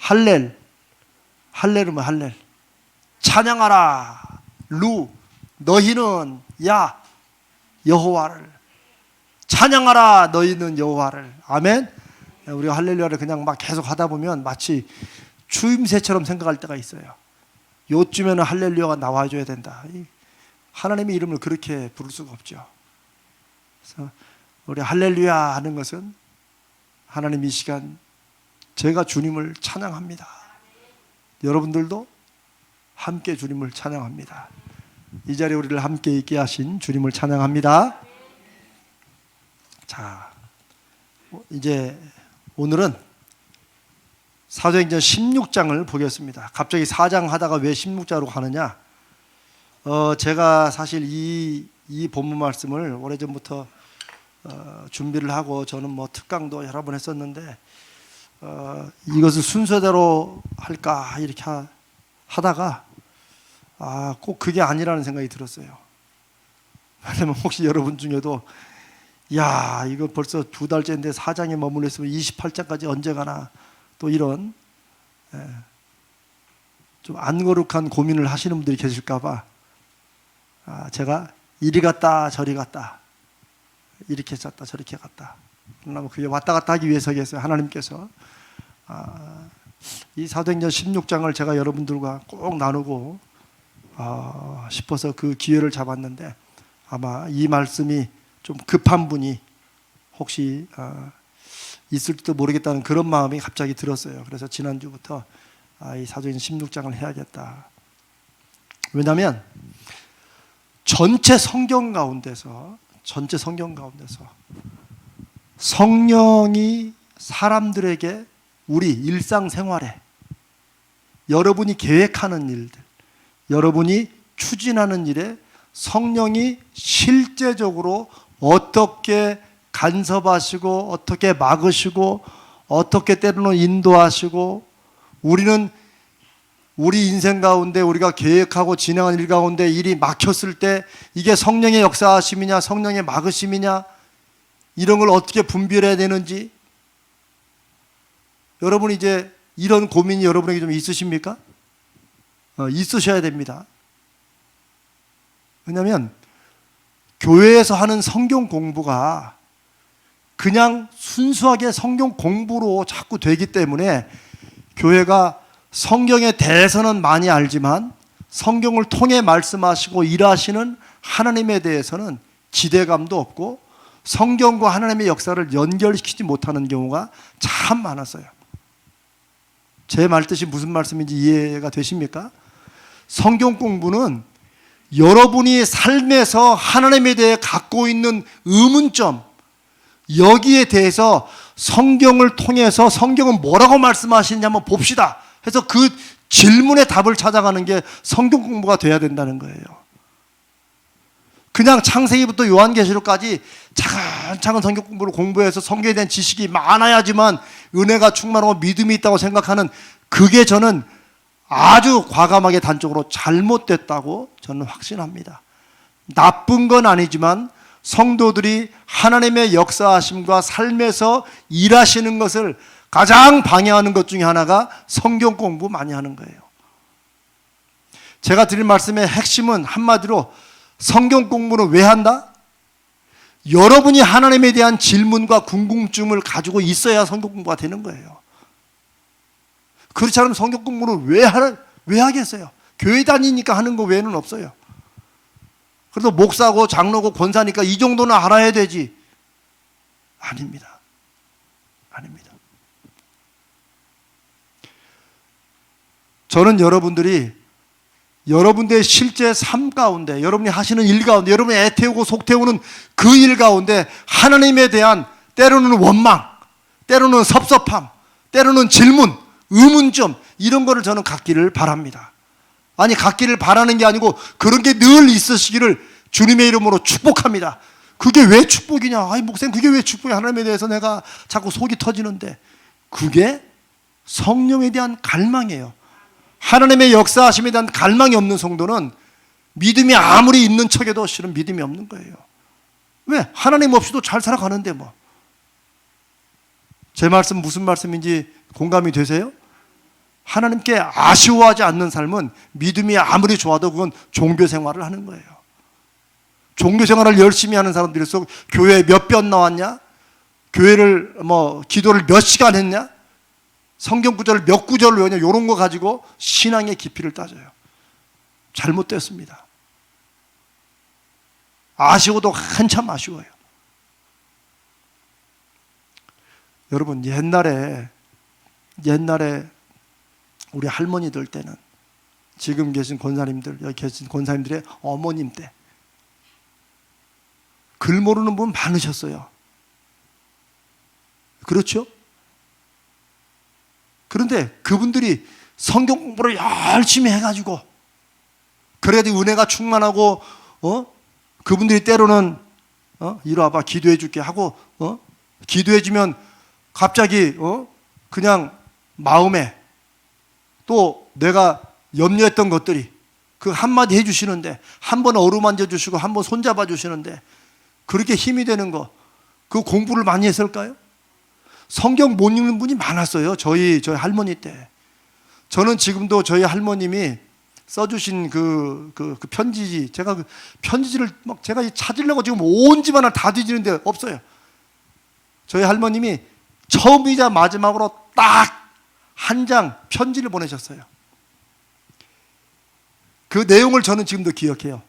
할렐은 뭐 할렐. 찬양하라. 루. 너희는 야 여호와를. 찬양하라. 너희는 여호와를. 아멘. 우리가 할렐루야를 그냥 막 계속 하다 보면 마치 추임새처럼 생각할 때가 있어요. 요쯤에는 할렐루야가 나와줘야 된다. 하나님의 이름을 그렇게 부를 수가 없죠. 그래서 우리 할렐루야 하는 것은 하나님 이 시간 제가 주님을 찬양합니다. 여러분들도 함께 주님을 찬양합니다. 이 자리에 우리를 함께 있게 하신 주님을 찬양합니다. 자, 이제 오늘은 사도행전 16장을 보겠습니다. 갑자기 4장 하다가 왜 16장으로 가느냐? 제가 사실 이 본문 말씀을 오래전부터 준비를 하고 저는 뭐 특강도 여러 번 했었는데 이것을 순서대로 할까 이렇게 하다가 꼭 그게 아니라는 생각이 들었어요. 왜냐면 혹시 여러분 중에도 야 이거 벌써 2달째인데 4장에 머물러 있으면 28장까지 언제 가나 또 이런 좀 안 거룩한 고민을 하시는 분들이 계실까 봐 제가 이리 갔다 저리 갔다 이렇게 갔다 저렇게 갔다 그러나 그게 왔다 갔다 하기 위해서겠어요. 하나님께서 이 사도행전 16장을 제가 여러분들과 꼭 나누고 싶어서 그 기회를 잡았는데 아마 이 말씀이 좀 급한 분이 혹시 있을지도 모르겠다는 그런 마음이 갑자기 들었어요. 그래서 지난주부터 이 사도행전 16장을 해야겠다. 왜냐하면 전체 성경 가운데서 성령이 사람들에게 우리 일상생활에 여러분이 계획하는 일들, 여러분이 추진하는 일에 성령이 실제적으로 어떻게 간섭하시고 어떻게 막으시고 어떻게 때로는 인도하시고 우리는 우리 인생 가운데 우리가 계획하고 진행하는 일 가운데 일이 막혔을 때 이게 성령의 역사하심이냐 성령의 막으심이냐 이런 걸 어떻게 분별해야 되는지 여러분 이제 이런 고민이 여러분에게 좀 있으십니까? 있으셔야 됩니다. 왜냐하면 교회에서 하는 성경 공부가 그냥 순수하게 성경 공부로 자꾸 되기 때문에 교회가 성경에 대해서는 많이 알지만 성경을 통해 말씀하시고 일하시는 하나님에 대해서는 기대감도 없고 성경과 하나님의 역사를 연결시키지 못하는 경우가 참 많았어요. 제 말뜻이 무슨 말씀인지 이해가 되십니까? 성경 공부는 여러분이 삶에서 하나님에 대해 갖고 있는 의문점 여기에 대해서 성경을 통해서 성경은 뭐라고 말씀하시는지 한번 봅시다 해서 그 질문의 답을 찾아가는 게 성경 공부가 돼야 된다는 거예요. 그냥 창세기부터 요한계시록까지 차근차근 성경 공부를 공부해서 성경에 대한 지식이 많아야지만 은혜가 충만하고 믿음이 있다고 생각하는 그게 저는 아주 과감하게 단적으로 잘못됐다고 저는 확신합니다. 나쁜 건 아니지만 성도들이 하나님의 역사하심과 삶에서 일하시는 것을 가장 방해하는 것 중에 하나가 성경 공부 많이 하는 거예요. 제가 드린 말씀의 핵심은 한마디로 성경 공부는 왜 한다? 여러분이 하나님에 대한 질문과 궁금증을 가지고 있어야 성경 공부가 되는 거예요. 그렇지 않으면 성경 공부는 왜 하겠어요? 교회 다니니까 하는 거 외에는 없어요. 그래도 목사고 장로고 권사니까 이 정도는 알아야 되지. 아닙니다. 아닙니다. 저는 여러분들이 여러분들의 실제 삶 가운데 여러분이 하시는 일 가운데 여러분이 애태우고 속태우는 그 일 가운데 하나님에 대한 때로는 원망, 때로는 섭섭함, 때로는 질문, 의문점 이런 거를 저는 갖기를 바랍니다. 아니 갖기를 바라는 게 아니고 그런 게 늘 있으시기를 주님의 이름으로 축복합니다. 그게 왜 축복이냐? 아니 목사님 그게 왜 축복이야? 하나님에 대해서 내가 자꾸 속이 터지는데 그게 성령에 대한 갈망이에요. 하나님의 역사하심에 대한 갈망이 없는 성도는 믿음이 아무리 있는 척해도 실은 믿음이 없는 거예요. 왜? 하나님 없이도 잘 살아가는데 뭐. 제 말씀 무슨 말씀인지 공감이 되세요? 하나님께 아쉬워하지 않는 삶은 믿음이 아무리 좋아도 그건 종교 생활을 하는 거예요. 종교 생활을 열심히 하는 사람들일수록 교회에 몇 번 나왔냐? 교회를 기도를 몇 시간 했냐? 성경 구절을 몇 구절을 외우냐? 이런 거 가지고 신앙의 깊이를 따져요. 잘못됐습니다. 아쉬워도 한참 아쉬워요. 여러분, 옛날에 우리 할머니들 때는, 지금 계신 권사님들, 여기 계신 권사님들의 어머님 때 글 모르는 분 많으셨어요. 그렇죠? 그런데 그분들이 성경 공부를 열심히 해가지고, 그래야지 은혜가 충만하고, 그분들이 때로는 이리 와봐 기도해 줄게 하고 기도해 주면 갑자기 그냥 마음에 또 내가 염려했던 것들이 그 한마디 해주시는데, 한 번 어루만져 주시고 한 번 손잡아 주시는데 그렇게 힘이 되는 거, 그 공부를 많이 했을까요? 성경 못 읽는 분이 많았어요. 저희 할머니 때. 저는 지금도 저희 할머님이 써주신 그 편지, 제가 그 편지지를 막 제가 찾으려고 지금 온 집안을 다 뒤지는데 없어요. 저희 할머님이 처음이자 마지막으로 딱 한 장 편지를 보내셨어요. 그 내용을 저는 지금도 기억해요.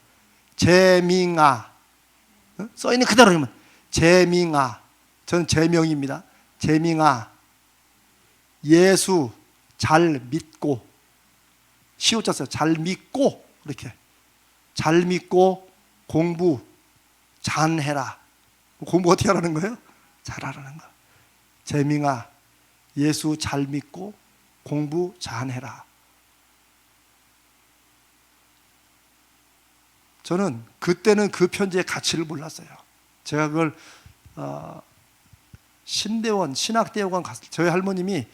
재밍아, 써있는 그대로면 재밍아, 저는 재명입니다. 재밍아, 예수 잘 믿고, 시옷 짰어요. 잘 믿고, 이렇게 잘 믿고 공부 잘해라. 공부 어떻게 하라는 거예요? 잘하라는 거. 재밍아, 예수 잘 믿고 공부 잘해라. 저는 그때는 그 편지의 가치를 몰랐어요. 제가 그걸 신학대학원 갔을 때 저희 할머님이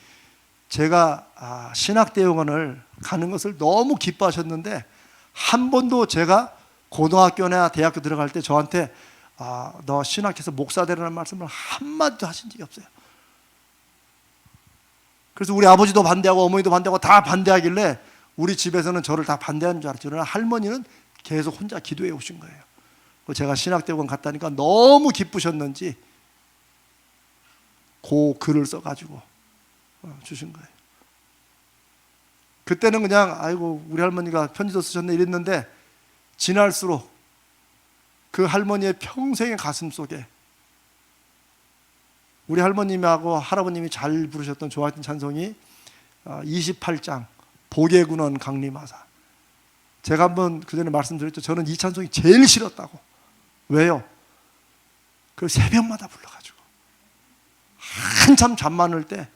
제가 신학대학원을 가는 것을 너무 기뻐하셨는데, 한 번도 제가 고등학교나 대학교 들어갈 때 저한테 너 신학해서 목사 되라는 말씀을 한마디도 하신 적이 없어요. 그래서 우리 아버지도 반대하고 어머니도 반대하고 다 반대하길래 우리 집에서는 저를 다 반대하는 줄 알았죠. 그러나 할머니는 계속 혼자 기도해 오신 거예요. 제가 신학대학원 갔다니까 너무 기쁘셨는지 그 글을 써가지고 주신 거예요. 그때는 그냥 아이고 우리 할머니가 편지도 쓰셨네 이랬는데, 지날수록 그 할머니의 평생의 가슴 속에 우리 할머님하고 할아버님이 잘 부르셨던 좋아했던 찬송이 28장 복의 근원 강림하사. 제가 한번 그전에 말씀드렸죠. 저는 이 찬송이 제일 싫었다고. 왜요? 그 새벽마다 불러가지고 한참 잠 많을 때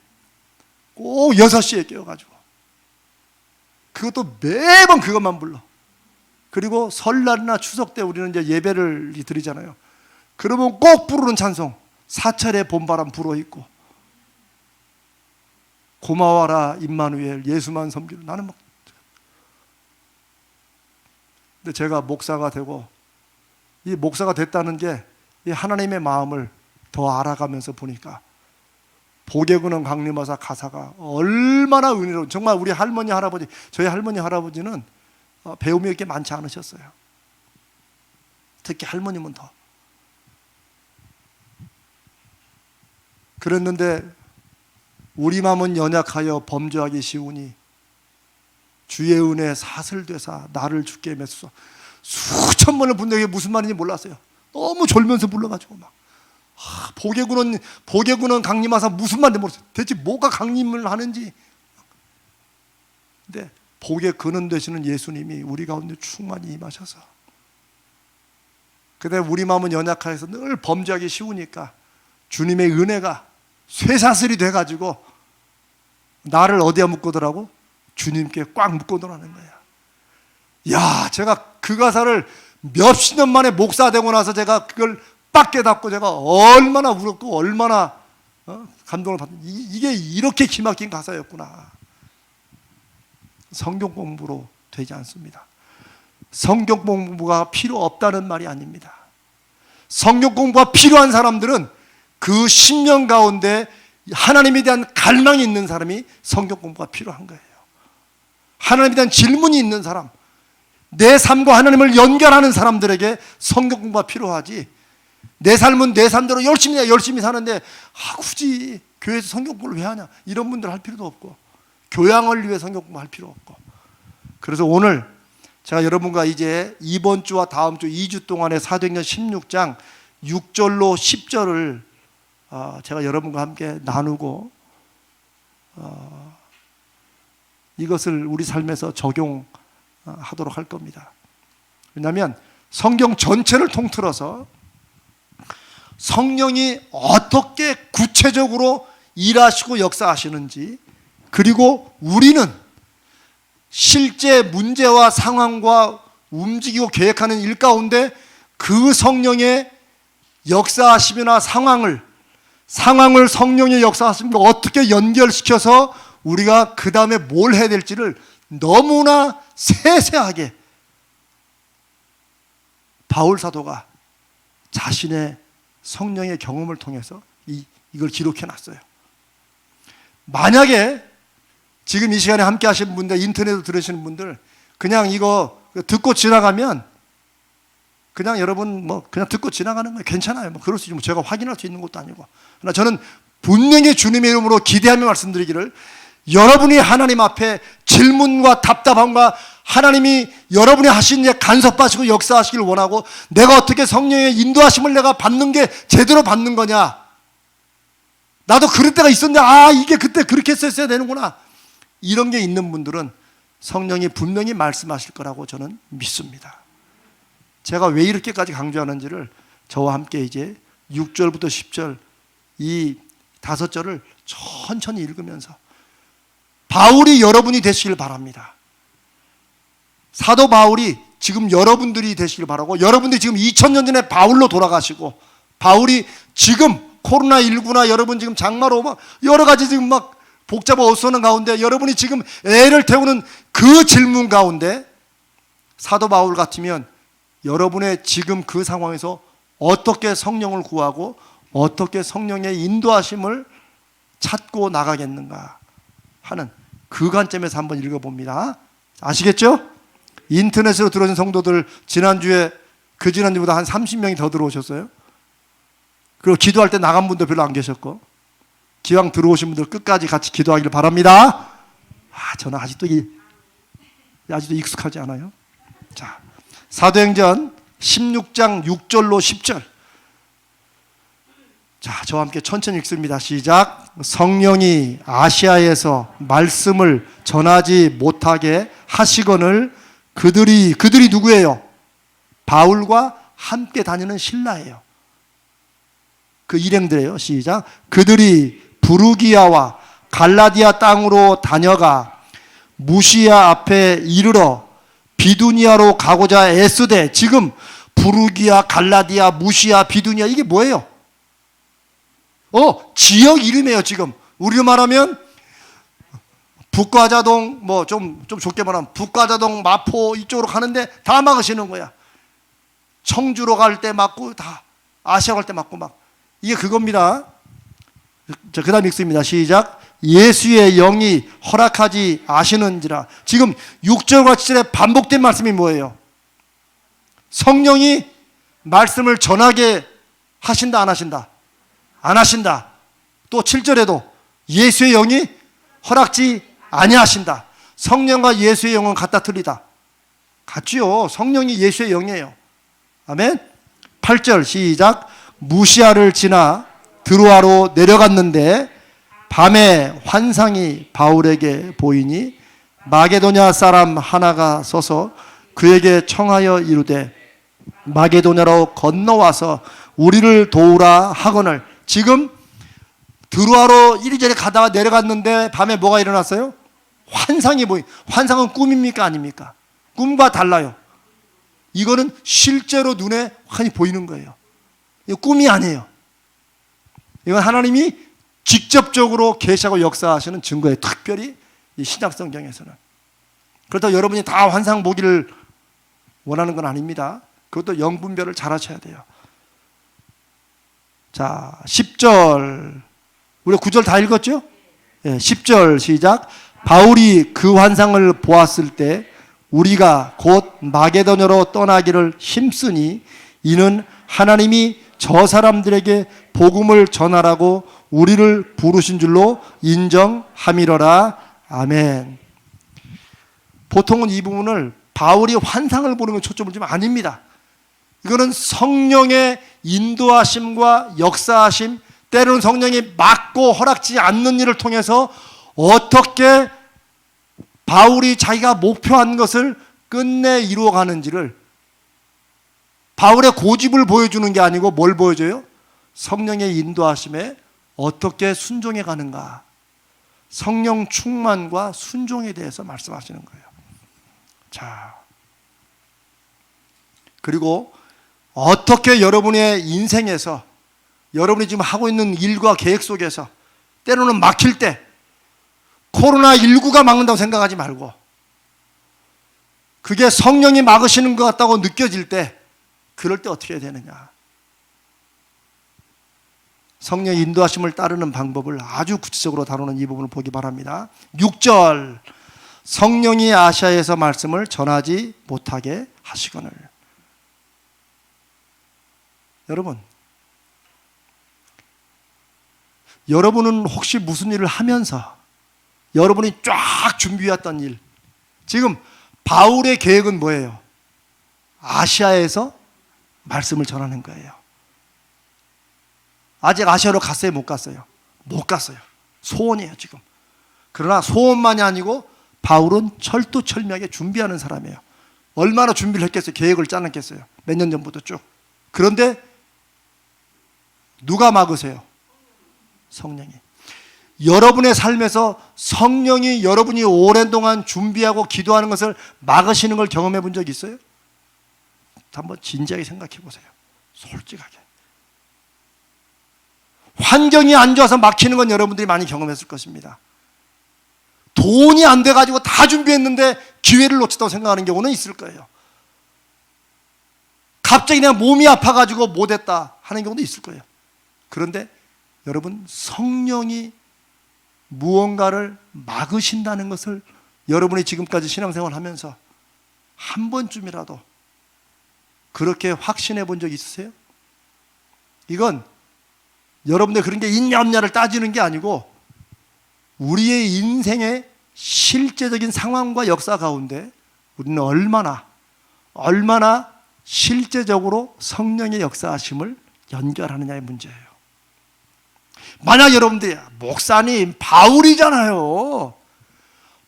꼭 6시에 깨워가지고 그것도 매번 그것만 불러. 그리고 설날이나 추석 때 우리는 이제 예배를 드리잖아요. 그러면 꼭 부르는 찬송, 사철의 봄바람 불어있고 고마워라 임마누엘 예수만 섬기는. 나는 막, 근데 제가 목사가 되고 이 목사가 됐다는 게 이 하나님의 마음을 더 알아가면서 보니까 복의 근원 강림하사 가사가 얼마나 은혜로운, 정말 우리 할머니 할아버지, 저희 할머니 할아버지는 배움이 이렇게 많지 않으셨어요. 특히 할머님은 더. 그랬는데 우리 마음은 연약하여 범죄하기 쉬우니 주의 은혜 사슬되사 나를 주께 맺소서. 수천 번을 부른 게 무슨 말인지 몰랐어요. 너무 졸면서 불러가지고 막 복의 근원 강림하사 무슨 말인지 모르겠어요. 대체 뭐가 강림을 하는지. 근데 복의 근원 되시는 예수님이 우리 가운데 충만히 임하셔서, 근데 우리 마음은 연약해서 늘 범죄하기 쉬우니까 주님의 은혜가 쇠사슬이 돼가지고 나를 어디에 묶어두라고? 주님께 꽉 묶어두라는 거야. 야, 제가 그 가사를 몇십 년 만에 목사 되고 나서 제가 그걸 빡 깨닫고 제가 얼마나 울었고 얼마나 감동을 받는, 이게 이렇게 기막힌 가사였구나. 성경 공부로 되지 않습니다. 성경 공부가 필요 없다는 말이 아닙니다. 성경 공부가 필요한 사람들은 그 심령 가운데 하나님에 대한 갈망이 있는 사람이 성경 공부가 필요한 거예요. 하나님에 대한 질문이 있는 사람, 내 삶과 하나님을 연결하는 사람들에게 성경 공부가 필요하지. 내 삶은 내 삶대로 열심히 사는데 굳이 교회에서 성경 공부를 왜 하냐, 이런 분들 할 필요도 없고, 교양을 위해 성경 공부할 필요 없고. 그래서 오늘 제가 여러분과 이제 이번 주와 다음 주 2주 동안의 사도행전 16장 6절로 10절을 제가 여러분과 함께 나누고 이것을 우리 삶에서 적용하도록 할 겁니다. 왜냐하면 성경 전체를 통틀어서 성령이 어떻게 구체적으로 일하시고 역사하시는지, 그리고 우리는 실제 문제와 상황과 움직이고 계획하는 일 가운데 그 성령의 역사하심이나 상황을 성령의 역사하심과 어떻게 연결시켜서 우리가 그 다음에 뭘 해야 될지를 너무나 세세하게 바울 사도가 자신의 성령의 경험을 통해서 이걸 기록해 놨어요. 만약에 지금 이 시간에 함께 하시는 분들, 인터넷으로 들으시는 분들, 그냥 이거 듣고 지나가면 그냥 여러분 그냥 듣고 지나가는 거예요. 괜찮아요. 그럴 수 있지. 제가 확인할 수 있는 것도 아니고. 그러나 저는 분명히 주님의 이름으로 기대하며 말씀드리기를, 여러분이 하나님 앞에 질문과 답답함과 하나님이 여러분이 하신 일 간섭하시고 역사하시길 원하고, 내가 어떻게 성령의 인도하심을 내가 받는 게 제대로 받는 거냐, 나도 그럴 때가 있었는데 이게 그때 그렇게 했어야 되는구나, 이런 게 있는 분들은 성령이 분명히 말씀하실 거라고 저는 믿습니다. 제가 왜 이렇게까지 강조하는지를 저와 함께 이제 6절부터 10절 이 5절을 천천히 읽으면서 바울이 여러분이 되시길 바랍니다. 사도 바울이 지금 여러분들이 되시길 바라고, 여러분들이 지금 2000년 전에 바울로 돌아가시고, 바울이 지금 코로나19나 여러분 지금 장마로 여러 가지 지금 복잡한 어수선한 가운데 여러분이 지금 애를 태우는 그 질문 가운데 사도 바울 같으면 여러분의 지금 그 상황에서 어떻게 성령을 구하고 어떻게 성령의 인도하심을 찾고 나가겠는가 하는 그 관점에서 한번 읽어봅니다. 아시겠죠? 인터넷으로 들어오신 성도들 지난주에 그 지난주보다 한 30명이 더 들어오셨어요. 그리고 기도할 때 나간 분도 별로 안 계셨고, 기왕 들어오신 분들 끝까지 같이 기도하기를 바랍니다. 저는 아직도 익숙하지 않아요. 자, 사도행전 16장 6절로 10절. 자, 저와 함께 천천히 읽습니다. 시작. 성령이 아시아에서 말씀을 전하지 못하게 하시거늘 그들이 누구예요? 바울과 함께 다니는 신라예요. 그 일행들이에요. 시작. 그들이 부르기아와 갈라디아 땅으로 다녀가 무시아 앞에 이르러 비두니아로 가고자 애쓰되, 지금 부르기아, 갈라디아, 무시아, 비두니아, 이게 뭐예요? 지역 이름이에요. 지금 우리로 말하면 북과자동, 좀 좋게 말하면 북과자동, 마포 이쪽으로 가는데 다 막으시는 거야. 청주로 갈 때 막고, 다 아시아 갈 때 막고 이게 그겁니다. 자, 그 다음 읽습니다. 시작. 예수의 영이 허락하지 아시는지라. 지금 6절과 7절에 반복된 말씀이 뭐예요? 성령이 말씀을 전하게 하신다, 안 하신다? 안 하신다. 또 7절에도 예수의 영이 허락지 아니하신다. 성령과 예수의 영은 같다, 틀리다? 같지요. 성령이 예수의 영이에요. 아멘. 8절 시작. 무시아를 지나 드로아로 내려갔는데 밤에 환상이 바울에게 보이니 마게도냐 사람 하나가 서서 그에게 청하여 이르되 마게도냐로 건너와서 우리를 도우라 하거늘. 지금 드로아로 이리저리 가다가 내려갔는데 밤에 뭐가 일어났어요? 환상이 보이. 환상은 꿈입니까, 아닙니까? 꿈과 달라요. 이거는 실제로 눈에 환히 보이는 거예요. 이거 꿈이 아니에요. 이건 하나님이 직접적으로 계시하고 역사하시는 증거예요. 특별히 이 신약 성경에서는. 그렇다고 여러분이 다 환상 보기를 원하는 건 아닙니다. 그것도 영분별을 잘 하셔야 돼요. 자, 10절. 우리 9절 다 읽었죠? 네, 10절 시작. 바울이 그 환상을 보았을 때 우리가 곧 마게도냐로 떠나기를 힘쓰니 이는 하나님이 저 사람들에게 복음을 전하라고 우리를 부르신 줄로 인정함이러라. 아멘. 보통은 이 부분을 바울이 환상을 보는 건 초점을 좀 아닙니다. 이거는 성령의 인도하심과 역사하심, 때로는 성령이 막고 허락지 않는 일을 통해서 어떻게 바울이 자기가 목표한 것을 끝내 이루어가는지를, 바울의 고집을 보여주는 게 아니고 뭘 보여줘요? 성령의 인도하심에 어떻게 순종해 가는가, 성령 충만과 순종에 대해서 말씀하시는 거예요. 자, 그리고 어떻게 여러분의 인생에서, 여러분이 지금 하고 있는 일과 계획 속에서 때로는 막힐 때, 코로나19가 막는다고 생각하지 말고 그게 성령이 막으시는 것 같다고 느껴질 때, 그럴 때 어떻게 해야 되느냐, 성령의 인도하심을 따르는 방법을 아주 구체적으로 다루는 이 부분을 보기 바랍니다. 6절, 성령이 아시아에서 말씀을 전하지 못하게 하시거늘. 여러분은 혹시 무슨 일을 하면서 여러분이 쫙 준비해왔던 일, 지금 바울의 계획은 뭐예요? 아시아에서 말씀을 전하는 거예요. 아직 아시아로 갔어요? 못 갔어요? 못 갔어요. 소원이에요 지금. 그러나 소원만이 아니고 바울은 철두철미하게 준비하는 사람이에요. 얼마나 준비를 했겠어요? 계획을 짜놨겠어요? 몇 년 전부터 쭉. 그런데 누가 막으세요? 성령이. 여러분의 삶에서 성령이 여러분이 오랜 동안 준비하고 기도하는 것을 막으시는 걸 경험해 본 적 있어요? 한번 진지하게 생각해 보세요. 솔직하게. 환경이 안 좋아서 막히는 건 여러분들이 많이 경험했을 것입니다. 돈이 안 돼가지고 다 준비했는데 기회를 놓쳤다고 생각하는 경우는 있을 거예요. 갑자기 그냥 몸이 아파가지고 못했다 하는 경우도 있을 거예요. 그런데 여러분, 성령이 무언가를 막으신다는 것을 여러분이 지금까지 신앙생활 하면서 한 번쯤이라도 그렇게 확신해 본 적 있으세요? 이건 여러분들 그런 게 있냐 없냐를 따지는 게 아니고 우리의 인생의 실제적인 상황과 역사 가운데 우리는 얼마나 실제적으로 성령의 역사하심을 연결하느냐의 문제예요. 만약 여러분들이 목사님 바울이잖아요,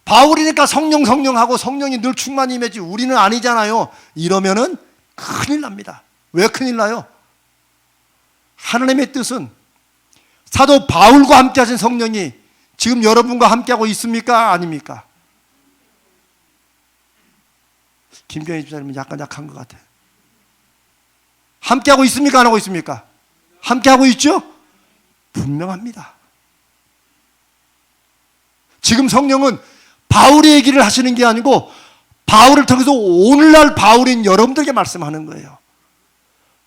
바울이니까 성령하고 성령이 늘 충만히 임했지 우리는 아니잖아요, 이러면은 큰일 납니다. 왜 큰일 나요? 하나님의 뜻은 사도 바울과 함께 하신 성령이 지금 여러분과 함께하고 있습니까? 아닙니까? 김경희 집사님은 약간 약한 것 같아요. 함께하고 있습니까? 안 하고 있습니까? 함께하고 있죠? 분명합니다. 지금 성령은 바울의 얘기를 하시는 게 아니고 바울을 통해서 오늘날 바울인 여러분들에게 말씀하는 거예요.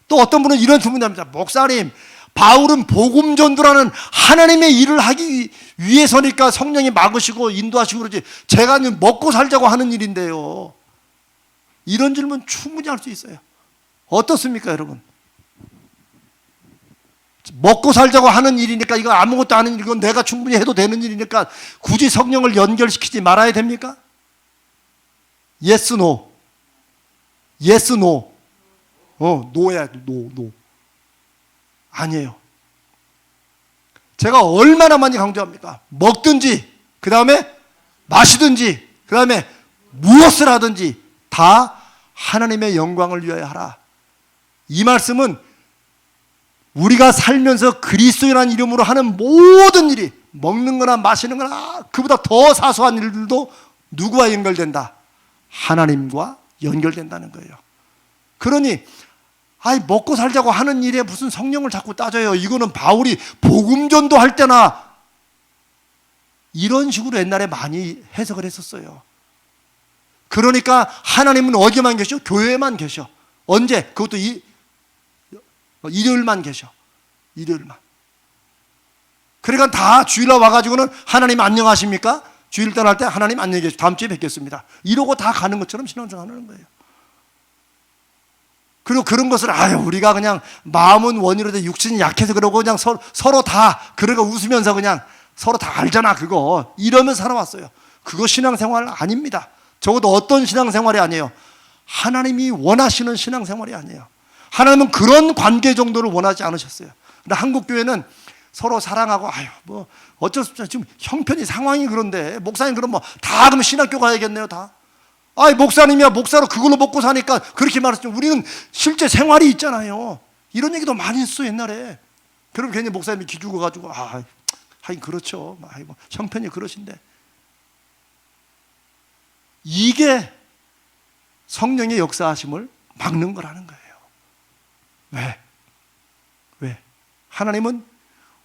또 어떤 분은 이런 소문이 납니다. 목사님, 바울은 복음 전도라는 하나님의 일을 하기 위해서니까 성령이 막으시고 인도하시고 그러지 제가 먹고 살자고 하는 일인데요. 이런 질문 충분히 할 수 있어요. 어떻습니까, 여러분? 먹고 살자고 하는 일이니까, 이거 아무것도 아닌 일, 이건 내가 충분히 해도 되는 일이니까 굳이 성령을 연결시키지 말아야 됩니까? Yes, no. Yes, no. 노야, 노. 아니에요. 제가 얼마나 많이 강조합니까? 먹든지, 그 다음에 마시든지, 그 다음에 무엇을 하든지 다 하나님의 영광을 위하여 하라. 이 말씀은 우리가 살면서 그리스도라는 이름으로 하는 모든 일이, 먹는 거나 마시는 거나 그보다 더 사소한 일들도 누구와 연결된다? 하나님과 연결된다는 거예요. 그러니 먹고 살자고 하는 일에 무슨 성령을 자꾸 따져요. 이거는 바울이 복음 전도할 때나 이런 식으로 옛날에 많이 해석을 했었어요. 그러니까 하나님은 어디만 계셔? 교회에만 계셔. 언제? 그것도 일요일만 계셔. 일요일만. 그러니까 다 주일날 와가지고는 하나님 안녕하십니까? 주일 떠날 때 하나님 안녕히 계십시오. 다음 주에 뵙겠습니다. 이러고 다 가는 것처럼 신앙생활하는 거예요. 그리고 그런 것을 우리가 그냥 마음은 원이로되 육신이 약해서 그러고 그냥 서로 다 그러고 웃으면서 그냥 서로 다 알잖아 그거 이러면서 살아왔어요. 그거 신앙생활 아닙니다. 적어도 어떤 신앙생활이 아니에요. 하나님이 원하시는 신앙생활이 아니에요. 하나님은 그런 관계 정도를 원하지 않으셨어요. 근데 한국 교회는 서로 사랑하고 뭐 어쩔 수 없죠. 지금 형편이 상황이 그런데 목사님 그럼 뭐 다 그러면 신학교 가야겠네요 다. 목사님이야 목사로 그걸로 먹고 사니까 그렇게 말했죠. 우리는 실제 생활이 있잖아요. 이런 얘기도 많이 했어 옛날에. 그럼 괜히 목사님이 기죽어 가지고 하긴 그렇죠. 뭐 형편이 그러신데. 이게 성령의 역사하심을 막는 거라는 거예요. 왜? 하나님은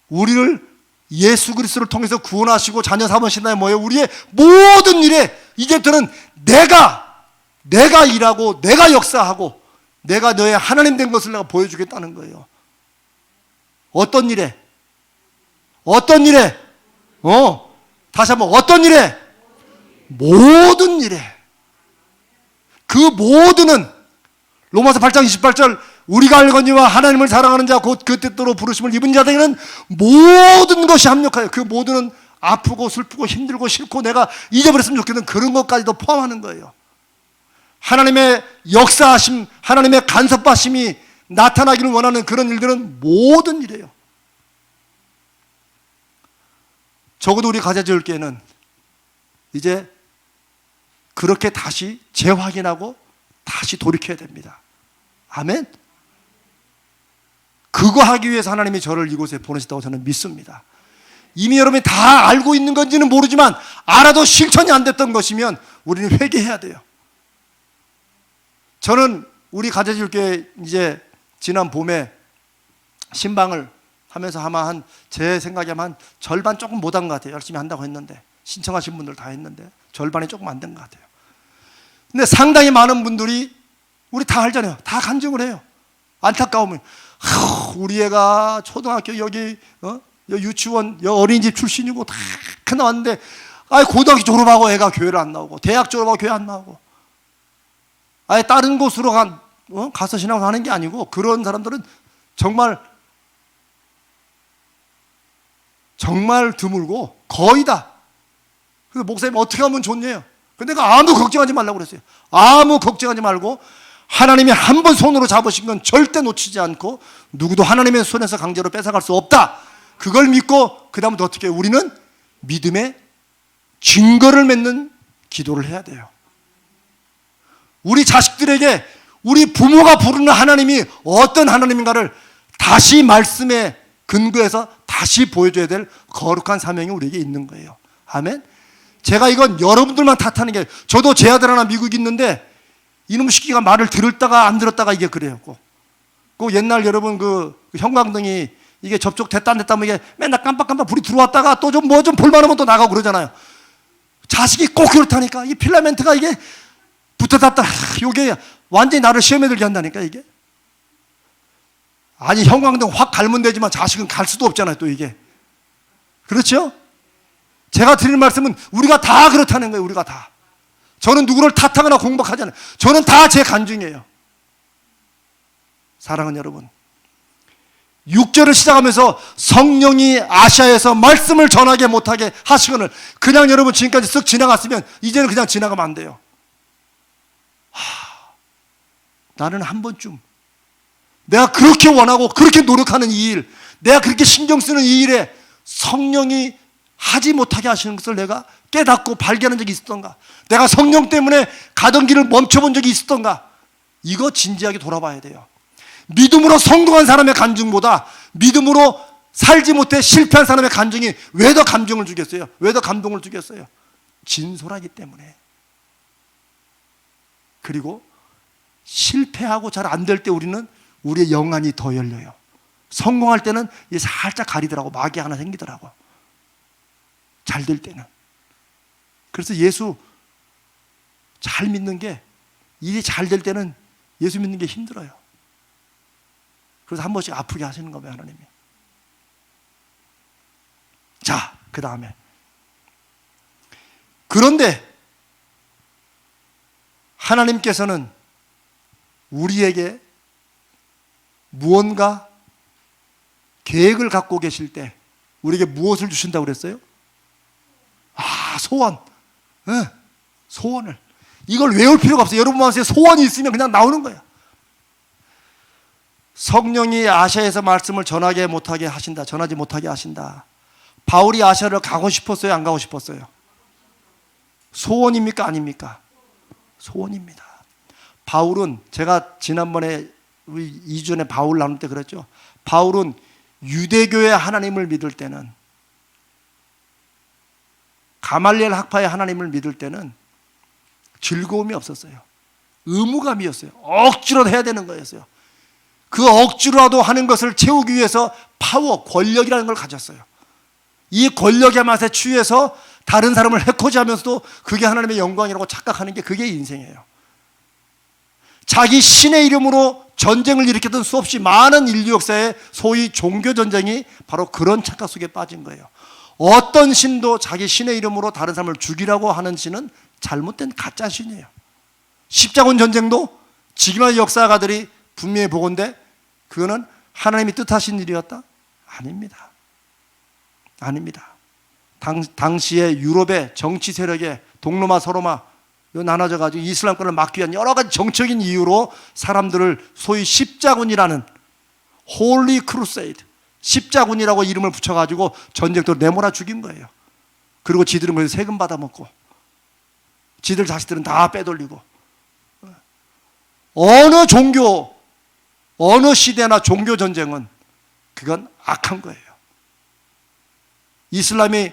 우리를 예수 그리스도를 통해서 구원하시고 자녀 삼으신다는 뭐예요? 우리의 모든 일에 이제부터는 내가 일하고 내가 역사하고 내가 너의 하나님 된 것을 내가 보여주겠다는 거예요. 어떤 일에? 다시 한번 어떤 일에? 모든 일에. 그 모든은 로마서 8장 28절 우리가 알거니와 하나님을 사랑하는 자 곧 그 뜻대로 부르심을 입은 자들에게는 모든 것이 합력하여 그 모든은 아프고 슬프고 힘들고 싫고 내가 잊어버렸으면 좋겠는 그런 것까지도 포함하는 거예요. 하나님의 역사하심, 하나님의 간섭하심이 나타나기를 원하는 그런 일들은 모든 일이에요. 적어도 우리 가자지울교회는 이제 그렇게 다시 재확인하고 다시 돌이켜야 됩니다. 아멘? 그거 하기 위해서 하나님이 저를 이곳에 보내셨다고 저는 믿습니다. 이미 여러분이 다 알고 있는 건지는 모르지만 알아도 실천이 안 됐던 것이면 우리는 회개해야 돼요. 저는 우리 가자지울교회 이제 지난 봄에 신방을 하면서 아마 제 생각에 한 절반 조금 못한 것 같아요. 열심히 한다고 했는데 신청하신 분들 다 했는데 절반이 조금 안 된 것 같아요. 근데 상당히 많은 분들이 우리 다 알잖아요. 다 간증을 해요. 안타까우면 우리 애가 초등학교 여기 유치원 어린이집 출신이고 다 나왔는데 고등학교 졸업하고 애가 교회를 안 나오고 대학 졸업하고 교회 안 나오고 다른 곳으로 가서 신앙을 하는 게 아니고 그런 사람들은 정말 드물고 거의 다. 그래서 목사님 어떻게 하면 좋냐요? 근데 내가 아무 걱정하지 말라고 그랬어요. 아무 걱정하지 말고 하나님이 한 번 손으로 잡으신 건 절대 놓치지 않고 누구도 하나님의 손에서 강제로 뺏어갈 수 없다. 그걸 믿고 그 다음부터 어떻게 해요? 우리는 믿음의 증거를 맺는 기도를 해야 돼요. 우리 자식들에게 우리 부모가 부르는 하나님이 어떤 하나님인가를 다시 말씀에 근거해서 다시 보여줘야 될 거룩한 사명이 우리에게 있는 거예요. 아멘? 제가 이건 여러분들만 탓하는 게 저도 제 아들 하나 미국에 있는데 이놈 시키가 말을 들었다가 안 들었다가 이게 그래요. 그 옛날 여러분 그 형광등이 이게 접촉됐다 안 됐다 하면 이게 맨날 깜빡깜빡 불이 들어왔다가 또 좀 볼만하면 또 나가고 그러잖아요. 자식이 꼭 그렇다니까. 이 필라멘트가 이게 붙어 닿다. 이게 완전히 나를 시험에 들게 한다니까 이게. 아니 형광등 확 갈면 되지만 자식은 갈 수도 없잖아요 또 이게. 그렇죠? 제가 드리는 말씀은 우리가 다 그렇다는 거예요. 우리가 다. 저는 누구를 탓하거나 공박하지 않아요. 저는 다 제 간증이에요. 사랑하는 여러분, 6절을 시작하면서 성령이 아시아에서 말씀을 전하게 못하게 하시거늘 그냥 여러분 지금까지 쓱 지나갔으면 이제는 그냥 지나가면 안 돼요. 나는 한 번쯤 내가 그렇게 원하고 그렇게 노력하는 이 일, 내가 그렇게 신경 쓰는 이 일에 성령이 하지 못하게 하시는 것을 내가 깨닫고 발견한 적이 있었던가? 내가 성령 때문에 가던 길을 멈춰본 적이 있었던가? 이거 진지하게 돌아봐야 돼요. 믿음으로 성공한 사람의 간증보다 믿음으로 살지 못해 실패한 사람의 간증이 왜 더 감정을 주겠어요? 왜 더 감동을 주겠어요? 진솔하기 때문에. 그리고 실패하고 잘 안 될 때 우리는 우리의 영안이 더 열려요. 성공할 때는 살짝 가리더라고. 막이 하나 생기더라고. 잘 될 때는. 그래서 예수 잘 믿는 게, 일이 잘 될 때는 예수 믿는 게 힘들어요. 그래서 한 번씩 아프게 하시는 거예요, 하나님이. 자, 그 다음에 그런데 하나님께서는 우리에게 무언가 계획을 갖고 계실 때 우리에게 무엇을 주신다고 그랬어요? 소원. 네, 소원을. 이걸 외울 필요가 없어요. 여러분 마음속에 소원이 있으면 그냥 나오는 거예요. 성령이 아시아에서 말씀을 전하지 못하게 하신다. 바울이 아시아를 가고 싶었어요? 안 가고 싶었어요? 소원입니까? 아닙니까? 소원입니다. 바울은, 제가 지난번에 2주 전에 바울 나눌 때 그랬죠. 바울은 유대교의 하나님을 믿을 때는, 가말리엘 학파의 하나님을 믿을 때는 즐거움이 없었어요. 의무감이었어요. 억지로 해야 되는 거였어요. 그 억지로라도 하는 것을 채우기 위해서 파워, 권력이라는 걸 가졌어요. 이 권력의 맛에 취해서 다른 사람을 해코지 하면서도 그게 하나님의 영광이라고 착각하는 게 그게 인생이에요. 자기 신의 이름으로 전쟁을 일으켰던 수없이 많은 인류 역사의 소위 종교전쟁이 바로 그런 착각 속에 빠진 거예요. 어떤 신도 자기 신의 이름으로 다른 사람을 죽이라고 하는 신은 잘못된 가짜 신이에요. 십자군 전쟁도 지금의 역사가들이 분명히 보건대 그거는 하나님이 뜻하신 일이었다? 아닙니다. 아닙니다. 당시에 유럽의 정치 세력에 동로마 서로마 나눠져가지고 이슬람권을 막기 위한 여러 가지 정적인 이유로 사람들을 소위 십자군이라는 홀리 크루세이드, 십자군이라고 이름을 붙여가지고 전쟁터로 내몰아 죽인 거예요. 그리고 지들은 거기서 세금 받아먹고 지들 자식들은 다 빼돌리고. 어느 종교, 어느 시대나 종교 전쟁은 그건 악한 거예요. 이슬람이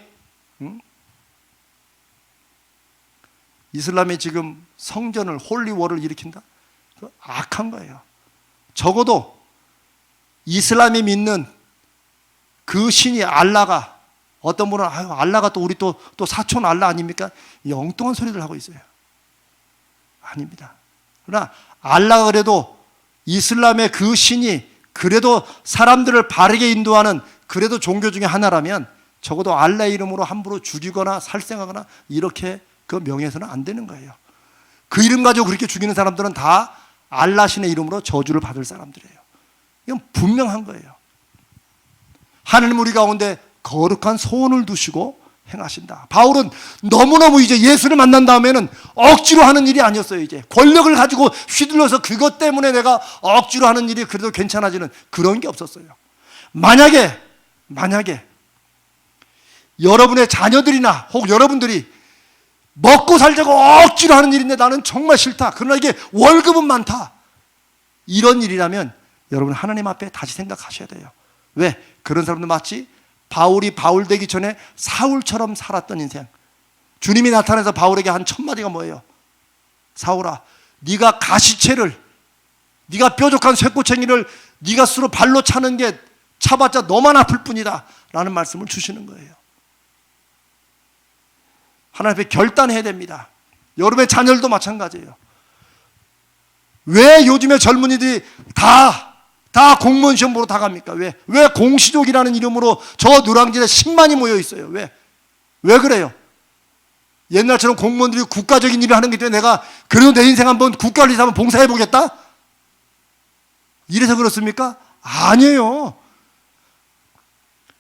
지금 성전을, 홀리워를 일으킨다? 악한 거예요. 적어도 이슬람이 믿는 그 신이 알라가, 어떤 분은 알라가 또 우리 또 사촌 알라 아닙니까? 엉뚱한 소리들 하고 있어요. 아닙니다. 그러나 알라가 그래도 이슬람의 그 신이 그래도 사람들을 바르게 인도하는 그래도 종교 중에 하나라면 적어도 알라의 이름으로 함부로 죽이거나 살생하거나 이렇게 그 명예에서는 안 되는 거예요. 그 이름 가지고 그렇게 죽이는 사람들은 다 알라 신의 이름으로 저주를 받을 사람들이에요. 이건 분명한 거예요. 하나님 우리 가운데 거룩한 소원을 두시고 행하신다. 바울은 너무너무 이제 예수를 만난 다음에는 억지로 하는 일이 아니었어요. 이제 권력을 가지고 휘둘러서 그것 때문에 내가 억지로 하는 일이 그래도 괜찮아지는 그런 게 없었어요. 만약에 여러분의 자녀들이나 혹 여러분들이 먹고 살자고 억지로 하는 일인데 나는 정말 싫다. 그러나 이게 월급은 많다. 이런 일이라면 여러분 하나님 앞에 다시 생각하셔야 돼요. 왜? 그런 사람들 마치 바울이 바울 되기 전에 사울처럼 살았던 인생. 주님이 나타나서 바울에게 한 첫 마디가 뭐예요? 사울아, 네가 가시채를, 네가 뾰족한 쇠꼬챙이를 네가 스스로 발로 차는 게 차봤자 너만 아플 뿐이다 라는 말씀을 주시는 거예요. 하나님 앞에 결단해야 됩니다. 여러분의 자녀들도 마찬가지예요. 왜 요즘에 젊은이들이 다 공무원 시험 보러 다 갑니까? 왜 공시족이라는 이름으로 저 노량진에 10만이 모여 있어요? 왜 그래요? 옛날처럼 공무원들이 국가적인 일을 하는 게 때문에 내가 그래도 내 인생 한번 국가를 위해서 한번 봉사해 보겠다? 이래서 그렇습니까? 아니에요.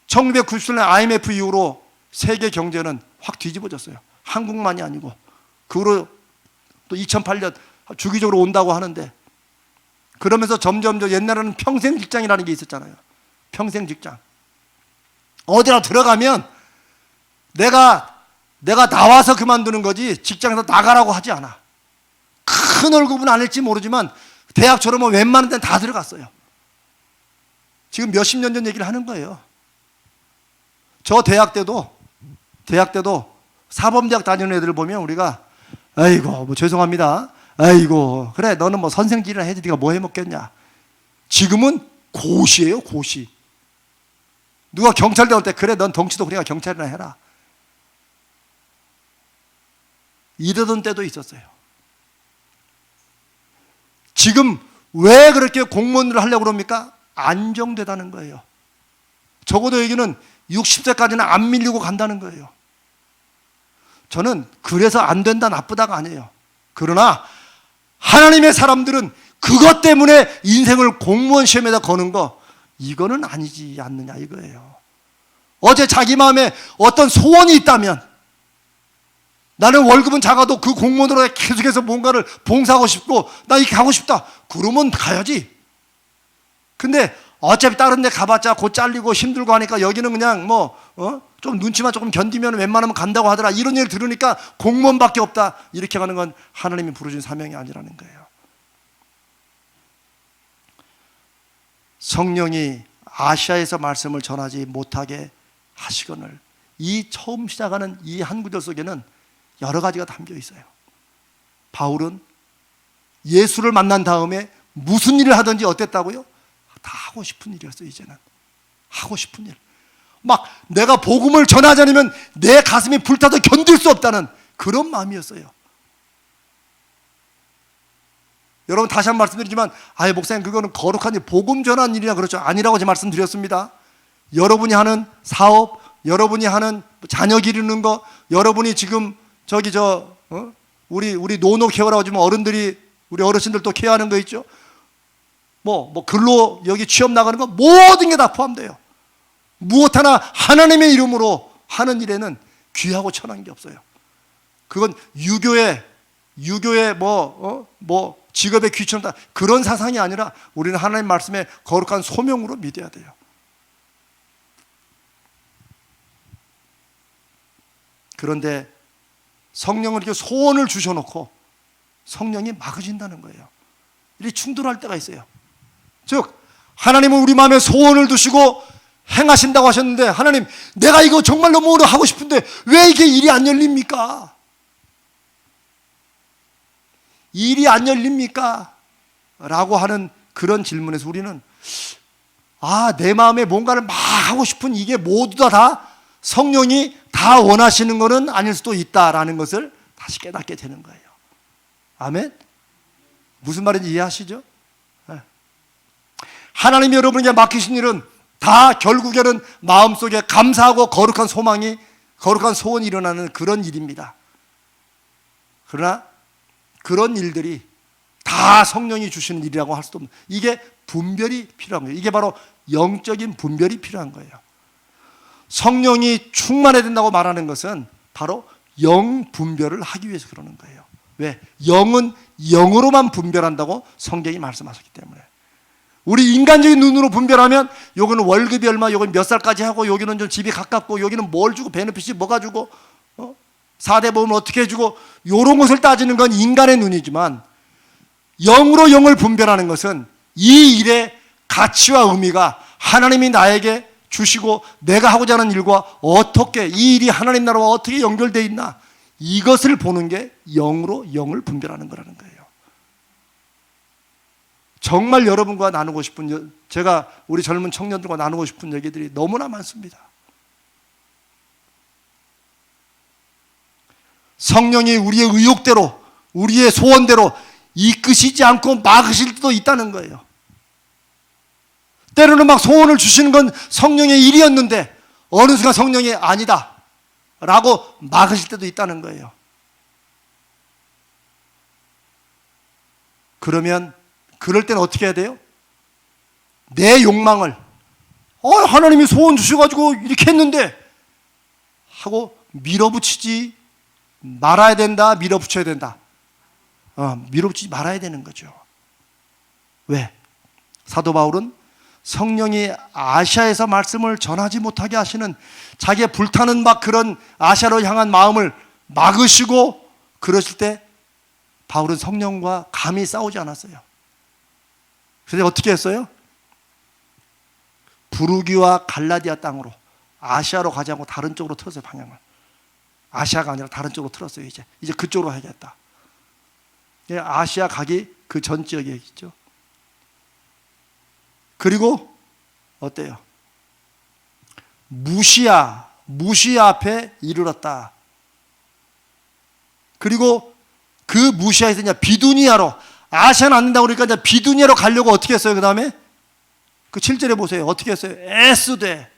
1997년 IMF 이후로 세계 경제는 확 뒤집어졌어요. 한국만이 아니고. 그 후로 또 2008년 주기적으로 온다고 하는데, 그러면서 점점 옛날에는 평생 직장이라는 게 있었잖아요. 평생 직장. 어디나 들어가면 내가 나와서 그만두는 거지 직장에서 나가라고 하지 않아. 큰 월급은 아닐지 모르지만 대학처럼 웬만한 데는 다 들어갔어요. 지금 몇십 년 전 얘기를 하는 거예요. 저 대학 때도 사범대학 다니는 애들을 보면 우리가 아이고 뭐 죄송합니다. 아이고 그래 너는 뭐 선생질이나 해야지 네가 뭐 해먹겠냐. 지금은 고시예요. 고시. 누가 경찰대 올 때 그래 넌 덩치도 그래야 경찰이나 해라. 이러던 때도 있었어요. 지금 왜 그렇게 공무원들을 하려고 그럽니까? 안정되다는 거예요. 적어도 여기는 60세까지는 안 밀리고 간다는 거예요. 저는 그래서 안 된다, 나쁘다가 아니에요. 그러나 하나님의 사람들은 그것 때문에 인생을 공무원 시험에다 거는 거, 이거는 아니지 않느냐 이거예요. 어제 자기 마음에 어떤 소원이 있다면, 나는 월급은 작아도 그 공무원으로 계속해서 뭔가를 봉사하고 싶고 나 이렇게 하고 싶다, 그러면 가야지. 근데 어차피 다른 데 가봤자 곧 잘리고 힘들고 하니까 여기는 그냥 좀 눈치만 조금 견디면 웬만하면 간다고 하더라, 이런 얘기를 들으니까 공무원밖에 없다, 이렇게 가는 건 하나님이 부르신 사명이 아니라는 거예요. 성령이 아시아에서 말씀을 전하지 못하게 하시거늘, 이 처음 시작하는 이 한 구절 속에는 여러 가지가 담겨 있어요. 바울은 예수를 만난 다음에 무슨 일을 하든지 어땠다고요? 다 하고 싶은 일이었어요. 이제는 하고 싶은 일, 막 내가 복음을 전하지 않으면 내 가슴이 불타도 견딜 수 없다는 그런 마음이었어요. 여러분, 다시 한 번 말씀드리지만, 아예 목사님 그거는 거룩한 일, 복음 전하는 일이냐, 그렇죠? 아니라고 제가 말씀드렸습니다. 여러분이 하는 사업, 여러분이 하는 자녀 기르는 거, 여러분이 지금 우리 노노 케어라고 하지만 어른들이, 우리 어르신들 또 케어하는 거 있죠? 근로 여기 취업 나가는 거, 모든 게 다 포함돼요. 무엇 하나 하나님의 이름으로 하는 일에는 귀하고 천한 게 없어요. 그건 유교의 직업의 귀천다, 그런 사상이 아니라 우리는 하나님 말씀의 거룩한 소명으로 믿어야 돼요. 그런데 성령을 이렇게 소원을 주셔놓고 성령이 막으신다는 거예요. 이렇게 충돌할 때가 있어요. 즉, 하나님은 우리 마음에 소원을 두시고 행하신다고 하셨는데, 하나님, 내가 이거 정말 너무 하고 싶은데 왜 이게 일이 안 열립니까? 일이 안 열립니까? 라고 하는 그런 질문에서 우리는 내 마음에 뭔가를 막 하고 싶은 이게 모두 다 성령이 다 원하시는 것은 아닐 수도 있다라는 것을 다시 깨닫게 되는 거예요. 아멘? 무슨 말인지 이해하시죠? 하나님이 여러분에게 맡기신 일은 다 결국에는 마음속에 감사하고 거룩한 소망이, 거룩한 소원이 일어나는 그런 일입니다. 그러나 그런 일들이 다 성령이 주시는 일이라고 할 수도 없는, 이게 분별이 필요한 거예요. 이게 바로 영적인 분별이 필요한 거예요. 성령이 충만해야 된다고 말하는 것은 바로 영 분별을 하기 위해서 그러는 거예요. 왜? 영은 영으로만 분별한다고 성경이 말씀하셨기 때문에. 우리 인간적인 눈으로 분별하면 여기는 월급이 얼마, 여기는 몇 살까지 하고, 여기는 좀 집이 가깝고, 여기는 뭘 주고, 베네핏이 뭐가 주고, 4대 보험을 어떻게 해주고, 이런 것을 따지는 건 인간의 눈이지만, 영으로 영을 분별하는 것은 이 일의 가치와 의미가 하나님이 나에게 주시고 내가 하고자 하는 일과 어떻게, 이 일이 하나님 나라와 어떻게 연결되어 있나, 이것을 보는 게 영으로 영을 분별하는 거라는 거예요. 정말 여러분과 나누고 싶은, 제가 우리 젊은 청년들과 나누고 싶은 얘기들이 너무나 많습니다. 성령이 우리의 의욕대로, 우리의 소원대로 이끄시지 않고 막으실 때도 있다는 거예요. 때로는 막 소원을 주시는 건 성령의 일이었는데 어느 순간 성령이 아니다 라고 막으실 때도 있다는 거예요. 그러면 그럴 때는 어떻게 해야 돼요? 내 욕망을, 하나님이 소원 주셔가지고 이렇게 했는데 하고 밀어붙이지 말아야 된다, 밀어붙여야 된다. 밀어붙이지 말아야 되는 거죠. 왜? 사도 바울은 성령이 아시아에서 말씀을 전하지 못하게 하시는 자기의 불타는 막 그런 아시아로 향한 마음을 막으시고, 그러실 때 바울은 성령과 감히 싸우지 않았어요. 그래서 어떻게 했어요? 부르기와 갈라디아 땅으로, 아시아로 가지 않고 다른 쪽으로 틀었어요. 방향을. 아시아가 아니라 다른 쪽으로 틀었어요. 이제 그쪽으로 가야겠다. 아시아 가기 그 전 지역에 있죠. 그리고 어때요? 무시아 앞에 이르렀다. 그리고 그 무시아에서 이제 비두니아로, 아시아는 안 된다고 그러니까 이제 비두니아로 가려고 어떻게 했어요? 그 다음에 그 7절에 보세요. 어떻게 했어요? 애쓰되.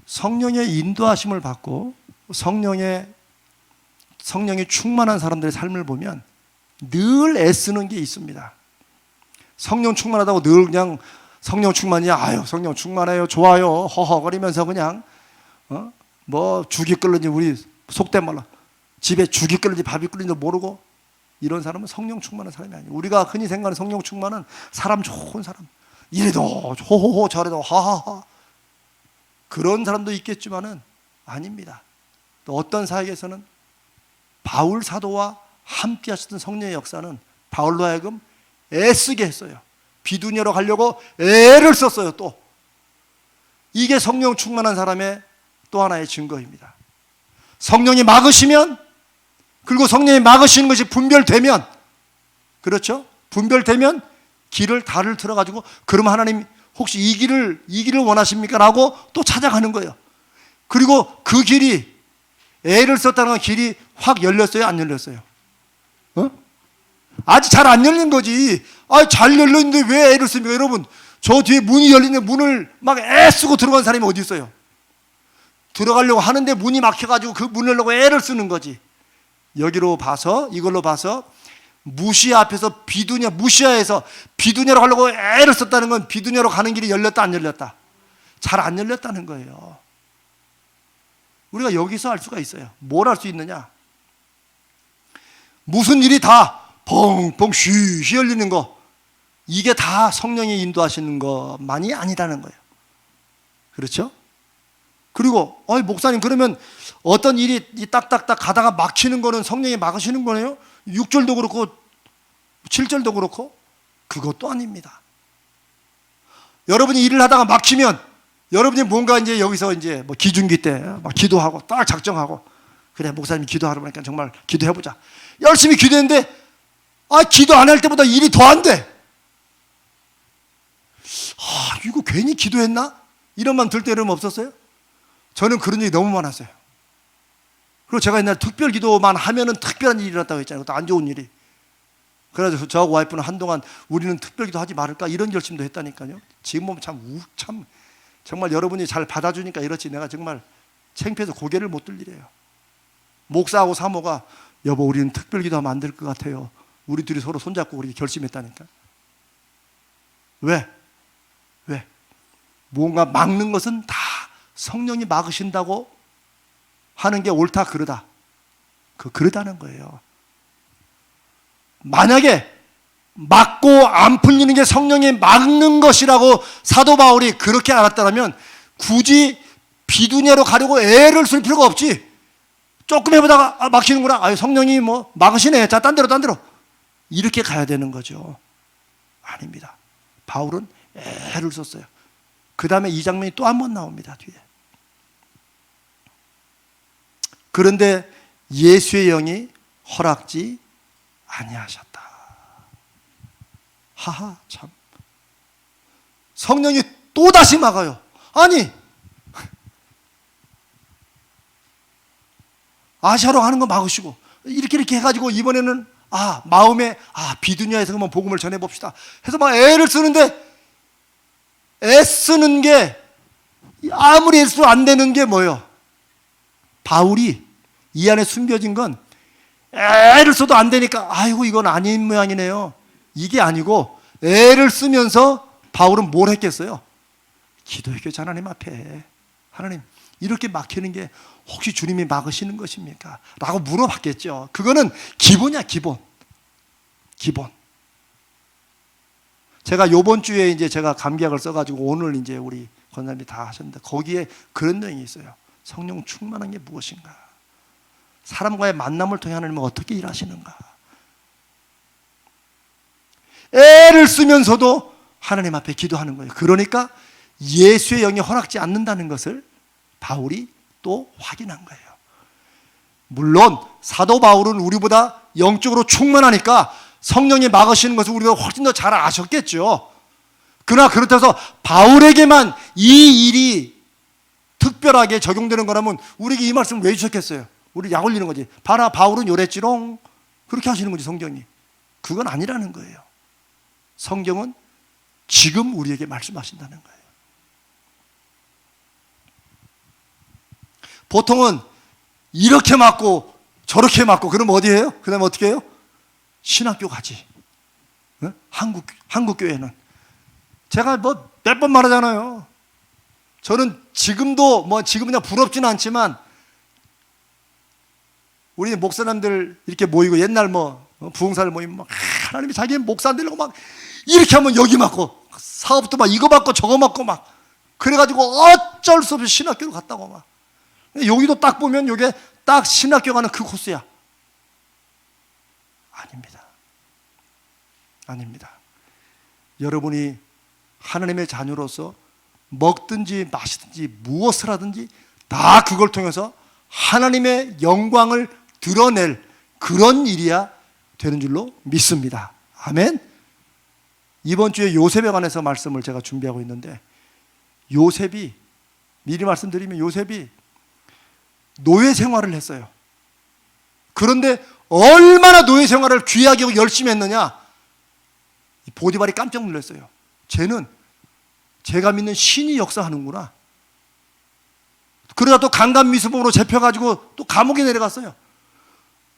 성령의 인도하심을 받고 성령이 충만한 사람들의 삶을 보면 늘 애쓰는 게 있습니다. 성령 충만하다고 늘 그냥 성령 충만이야, 아유 성령 충만해요, 좋아요, 허허거리면서 그냥 뭐 죽이 끓는지, 우리 속된 말로 집에 죽이 끓는지 밥이 끓는지 모르고 이런 사람은 성령 충만한 사람이 아니에요. 우리가 흔히 생각하는 성령 충만은 사람 좋은 사람, 이래도 호호호 저래도 하하하 그런 사람도 있겠지만은 아닙니다. 또 어떤 사역에서는 바울 사도와 함께 하셨던 성령의 역사는 바울로 하여금 애쓰게 했어요. 비두니아로 가려고 애를 썼어요. 또 이게 성령 충만한 사람의 또 하나의 증거입니다. 성령이 막으시면, 그리고 성령이 막으시는 것이 분별되면, 그렇죠? 분별되면 달을 틀어가지고, 그럼 하나님 혹시 이 길을 원하십니까? 라고 또 찾아가는 거예요. 그리고 그 길이, 애를 썼다는 길이 확 열렸어요? 안 열렸어요? 아직 잘 안 열린 거지. 잘 열렸는데 왜 애를 씁니까? 여러분, 저 뒤에 문이 열리는데 문을 막 애쓰고 들어간 사람이 어디 있어요? 들어가려고 하는데 문이 막혀가지고 그 문을 열려고 애를 쓰는 거지. 이걸로 봐서 무시아 앞에서 무시아에서 비두니아로 가려고 애를 썼다는 건 비두니아로 가는 길이 열렸다 안 열렸다? 잘 안 열렸다는 거예요. 우리가 여기서 알 수가 있어요. 뭘 알 수 있느냐? 무슨 일이 다 펑펑 쉬쉬 열리는 거, 이게 다 성령이 인도하시는 것만이 아니라는 거예요. 그렇죠? 그리고 목사님, 그러면 어떤 일이 딱딱딱 가다가 막히는 거는 성령이 막으시는 거네요? 6절도 그렇고 7절도 그렇고? 그것도 아닙니다. 여러분이 일을 하다가 막히면 여러분이 뭔가 이제 여기서 이제 뭐 기중기 때 막 기도하고 딱 작정하고, 그래 목사님이 기도하러 보니까 정말 기도해보자, 열심히 기도했는데 기도 안 할 때보다 일이 더 안 돼. 이거 괜히 기도했나? 이런 만 들 때는 없었어요? 저는 그런 일이 너무 많았어요. 그리고 제가 옛날 특별 기도만 하면은 특별한 일이 일어났다고 했잖아요. 그것도 안 좋은 일이. 그래서 저하고 와이프는 한동안 우리는 특별 기도 하지 말을까 이런 결심도 했다니까요. 지금 보면 참 정말 여러분이 잘 받아주니까 이렇지, 내가 정말 창피해서 고개를 못 들 일이에요. 목사하고 사모가 여보 우리는 특별 기도 하면 안 될 것 같아요. 우리 둘이 서로 손잡고 우리 결심했다니까. 왜? 뭔가 막는 것은 다 성령이 막으신다고 하는 게 옳다 그르다, 그러다는 거예요. 만약에 막고 안 풀리는 게 성령이 막는 것이라고 사도 바울이 그렇게 알았다면 굳이 비두니아로 가려고 애를 쓸 필요가 없지. 조금 해보다가 막히는구나, 성령이 뭐 막으시네, 자 딴 데로 이렇게 가야 되는 거죠. 아닙니다. 바울은 애를 썼어요. 그 다음에 이 장면이 또 한 번 나옵니다. 뒤에. 그런데 예수의 영이 허락지 아니하셨다. 하하, 참. 성령이 또다시 막아요. 아니, 아시아로 가는 거 막으시고 이렇게 해가지고 이번에는 마음에 비두니아에서 한번 복음을 전해봅시다 해서 막 애를 쓰는데, 애쓰는 게 아무리 애써도 안 되는 게 뭐예요? 바울이 이 안에 숨겨진 건 애를 써도 안 되니까 아이고 이건 아닌 모양이네요, 이게 아니고, 애를 쓰면서 바울은 뭘 했겠어요? 기도했겠죠. 하나님 앞에, 하나님 이렇게 막히는 게 혹시 주님이 막으시는 것입니까? 라고 물어봤겠죠. 그거는 기본이야, 기본. 제가 요번 주에 이제 제가 감기약을 써가지고 오늘 이제 우리 권사님이 다 하셨는데 거기에 그런 내용이 있어요. 성령 충만한 게 무엇인가? 사람과의 만남을 통해 하나님은 어떻게 일하시는가? 애를 쓰면서도 하나님 앞에 기도하는 거예요. 그러니까 예수의 영이 허락지 않는다는 것을 바울이 또 확인한 거예요. 물론 사도 바울은 우리보다 영적으로 충만하니까 성령이 막으시는 것을 우리가 훨씬 더 잘 아셨겠죠. 그러나 그렇다고 해서 바울에게만 이 일이 특별하게 적용되는 거라면 우리에게 이 말씀을 왜 주셨겠어요? 우리 약 올리는 거지. 봐라 바울은 요랬지롱, 그렇게 하시는 거지 성경이. 그건 아니라는 거예요. 성경은 지금 우리에게 말씀하신다는 거예요. 보통은 이렇게 맞고 저렇게 맞고 그러면 어디 해요? 그 다음에 어떻게 해요? 신학교 가지. 네? 한국 교회는 제가 뭐 몇 번 말하잖아요. 저는 지금도 지금 그냥 부럽지는 않지만 우리 목사님들 이렇게 모이고 옛날 부흥사를 모이면 하나님이 자기 목사 되려고 막 이렇게 하면 여기 맞고 사업도 막 이거 맞고 저거 맞고 막 그래가지고 어쩔 수 없이 신학교를 갔다고 막. 여기도 딱 보면 이게 딱 신학교 가는 그 코스야. 아닙니다. 아닙니다. 여러분이 하나님의 자녀로서 먹든지 마시든지 무엇을 하든지 다 그걸 통해서 하나님의 영광을 드러낼 그런 일이야 되는 줄로 믿습니다. 아멘. 이번 주에 요셉에 관해서 말씀을 제가 준비하고 있는데, 요셉이, 미리 말씀드리면 요셉이 노예 생활을 했어요. 그런데 얼마나 노예 생활을 귀하게 하고 열심히 했느냐, 보디발이 깜짝 놀랐어요. 쟤는 제가 믿는 신이 역사하는구나. 그러다 또 강간미수범으로 잡혀가지고 또 감옥에 내려갔어요.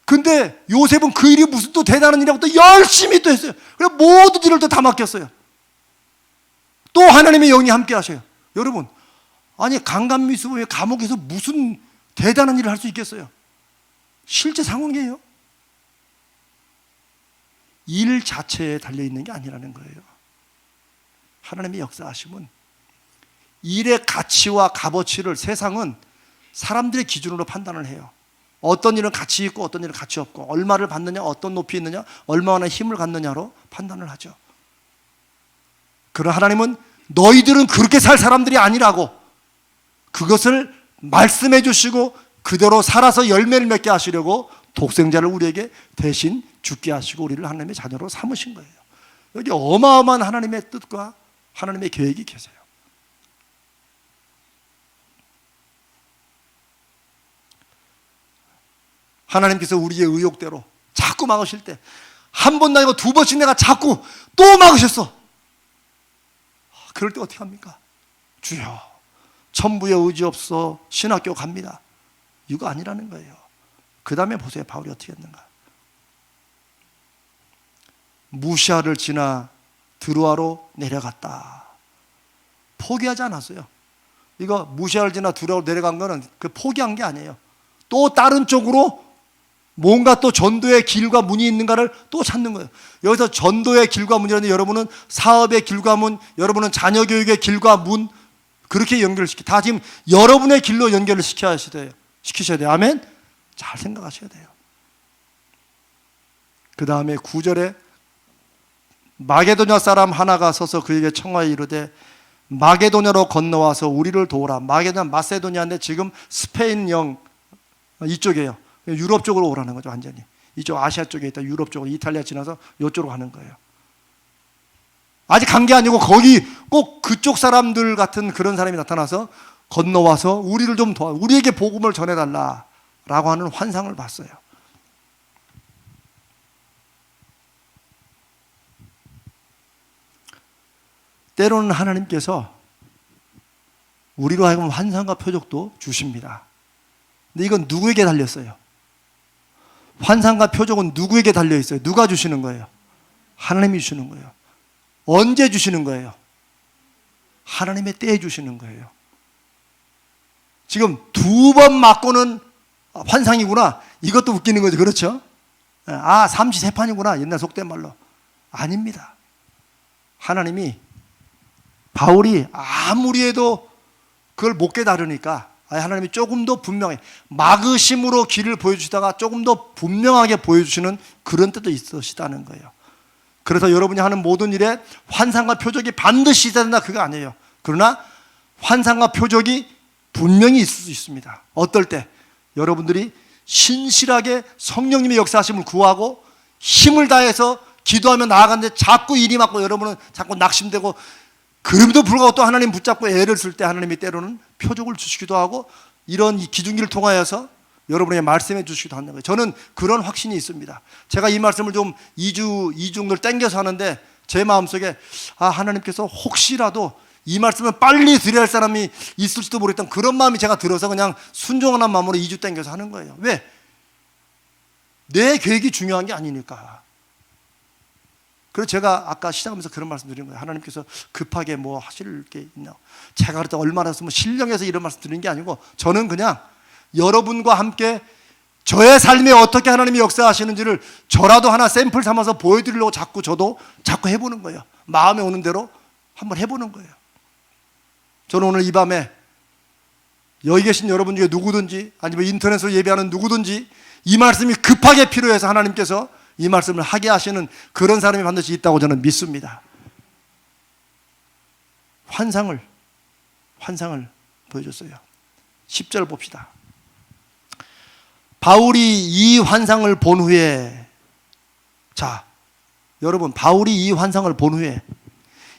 근데 요셉은 그 일이 무슨 또 대단한 일이라고 또 열심히 또 했어요. 그래서 모든 일을 또 다 맡겼어요. 또 하나님의 영이 함께 하셔요. 여러분, 아니 강간미수범의 감옥에서 무슨 대단한 일을 할 수 있겠어요? 실제 상황이에요. 일 자체에 달려있는 게 아니라는 거예요. 하나님의 역사하심은 일의 가치와 값어치를 세상은 사람들의 기준으로 판단을 해요. 어떤 일은 가치 있고 어떤 일은 가치 없고, 얼마를 받느냐, 어떤 높이 있느냐, 얼마나 힘을 갖느냐로 판단을 하죠. 그러나 하나님은 너희들은 그렇게 살 사람들이 아니라고 그것을 말씀해 주시고 그대로 살아서 열매를 맺게 하시려고 독생자를 우리에게 대신 죽게 하시고 우리를 하나님의 자녀로 삼으신 거예요. 여기 어마어마한 하나님의 뜻과 하나님의 계획이 계세요. 하나님께서 우리의 의욕대로 자꾸 막으실 때, 한 번 아니고 두 번씩 내가 자꾸 또 막으셨어. 그럴 때 어떻게 합니까? 주여, 천부의 의지 없어 신학교 갑니다. 이거 아니라는 거예요. 그 다음에 보세요, 바울이 어떻게 했는가. 무시아를 지나 드로아로 내려갔다. 포기하지 않았어요. 이거 무시아를 지나 드로아로 내려간 거는 그 포기한 게 아니에요. 또 다른 쪽으로 뭔가 또 전도의 길과 문이 있는가를 또 찾는 거예요. 여기서 전도의 길과 문이라는데 여러분은 사업의 길과 문, 여러분은 자녀 교육의 길과 문, 그렇게 연결시키, 다 지금 여러분의 길로 연결을 시키셔야 돼요. 아멘? 잘 생각하셔야 돼요. 그 다음에 9절에 마게도냐 사람 하나가 서서 그에게 청하여 이르되 마게도냐로 건너와서 우리를 도우라. 마게도냐 마세도냐인데 지금 스페인령 이쪽이에요. 유럽 쪽으로 오라는 거죠. 완전히 이쪽 아시아 쪽에 있다. 유럽 쪽으로, 이탈리아 지나서 이쪽으로 가는 거예요. 아직 간 게 아니고 거기 꼭 그쪽 사람들 같은 그런 사람이 나타나서 건너와서 우리를 좀 도와, 우리에게 복음을 전해달라 라고 하는 환상을 봤어요. 때로는 하나님께서 우리로 하여금 환상과 표적도 주십니다. 근데 이건 누구에게 달렸어요? 환상과 표적은 누구에게 달려있어요? 누가 주시는 거예요? 하나님이 주시는 거예요. 언제 주시는 거예요? 하나님의 때에 주시는 거예요. 지금 두 번 맞고는 환상이구나, 이것도 웃기는 거죠. 그렇죠? 아, 삼시세판이구나, 옛날 속된 말로. 아닙니다. 하나님이, 바울이 아무리 해도 그걸 못 깨달으니까 하나님이 조금 더 분명히 막으심으로 길을 보여주시다가 조금 더 분명하게 보여주시는 그런 뜻도 있으시다는 거예요. 그래서 여러분이 하는 모든 일에 환상과 표적이 반드시 있어야 된다, 그거 아니에요. 그러나 환상과 표적이 분명히 있을 수 있습니다. 어떨 때? 여러분들이 신실하게 성령님의 역사하심을 구하고 힘을 다해서 기도하며 나아가는데 자꾸 일이 맞고 여러분은 자꾸 낙심되고, 그럼에도 불구하고 또 하나님 붙잡고 애를 쓸 때 하나님이 때로는 표적을 주시기도 하고 이런 이 기중기를 통하여서 여러분에게 말씀해 주시기도 하는 거예요. 저는 그런 확신이 있습니다. 제가 이 말씀을 좀 2주 정도를 땡겨서 하는데 제 마음속에 하나님께서 혹시라도 이 말씀을 빨리 드려야 할 사람이 있을지도 모르겠던 그런 마음이 제가 들어서 그냥 순종하는 마음으로 2주 땡겨서 하는 거예요. 왜? 내 계획이 중요한 게 아니니까. 그래서 제가 아까 시작하면서 그런 말씀 드린 거예요. 하나님께서 급하게 뭐 하실 게 있나. 제가 그럴 때 얼마나 뭐 신령해서 이런 말씀 드리는 게 아니고, 저는 그냥 여러분과 함께 저의 삶에 어떻게 하나님이 역사하시는지를 저라도 하나 샘플 삼아서 보여드리려고 저도 자꾸 해보는 거예요. 마음에 오는 대로 한번 해보는 거예요. 저는 오늘 이 밤에 여기 계신 여러분 중에 누구든지, 아니면 인터넷으로 예배하는 누구든지 이 말씀이 급하게 필요해서 하나님께서 이 말씀을 하게 하시는 그런 사람이 반드시 있다고 저는 믿습니다. 환상을 보여줬어요. 10절 봅시다. 바울이 이 환상을 본 후에, 자, 여러분, 바울이 이 환상을 본 후에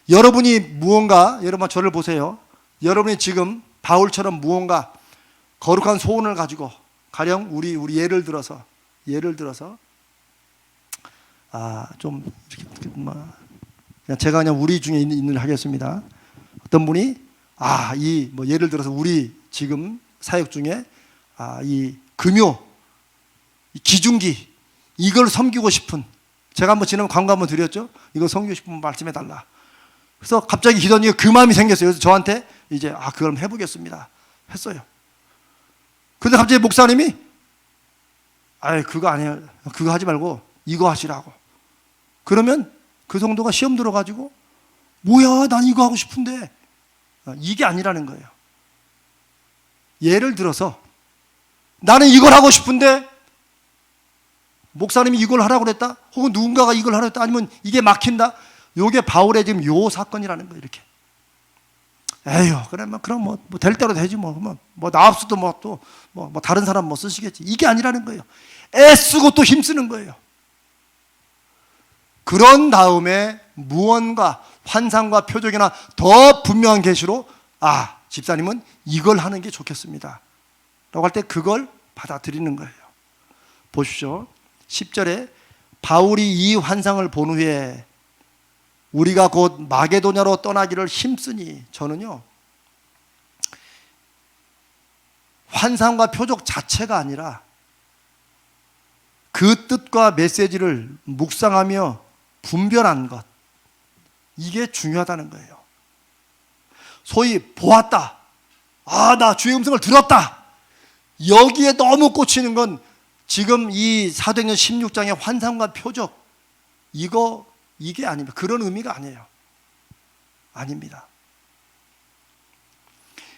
여러분이 무언가, 여러분 저를 보세요. 여러분이 지금 바울처럼 무언가 거룩한 소원을 가지고, 가령 우리 예를 들어서 좀 이렇게 그냥 제가 그냥 우리 중에 있는 일 하겠습니다. 어떤 분이 뭐 예를 들어서 우리 지금 사역 중에 이 금요, 이 기중기, 이걸 섬기고 싶은, 제가 한번 지난 광고 한번 드렸죠. 이거 섬기고 싶으면 말씀해 달라. 그래서 갑자기 기도하니까 그 마음이 생겼어요. 그래서 저한테 이제 그걸 해보겠습니다 했어요. 그런데 갑자기 목사님이 그거 아니에요, 그거 하지 말고 이거 하시라고. 그러면 그 성도가 시험 들어가지고 뭐야, 난 이거 하고 싶은데, 이게 아니라는 거예요. 예를 들어서 나는 이걸 하고 싶은데 목사님이 이걸 하라고 그랬다, 혹은 누군가가 이걸 하라고 했다, 아니면 이게 막힌다. 요게 바울의 지금 요 사건이라는 거예요. 이렇게 그래 그럼 뭐 될 대로 되지, 뭐 나합수도 또 다른 사람 뭐 쓰시겠지. 이게 아니라는 거예요. 애쓰고 또 힘쓰는 거예요. 그런 다음에 무언가 환상과 표적이나 더 분명한 계시로 집사님은 이걸 하는 게 좋겠습니다 라고 할 때 그걸 받아들이는 거예요. 보십시오. 10절에 바울이 이 환상을 본 후에 우리가 곧 마게도냐로 떠나기를 힘쓰니, 저는요 환상과 표적 자체가 아니라 그 뜻과 메시지를 묵상하며 분별한 것, 이게 중요하다는 거예요. 소위 보았다, 나 주의 음성을 들었다, 여기에 너무 꽂히는 건 지금 이 사도행전 16장의 환상과 표적, 이게 아닙니다. 그런 의미가 아니에요. 아닙니다.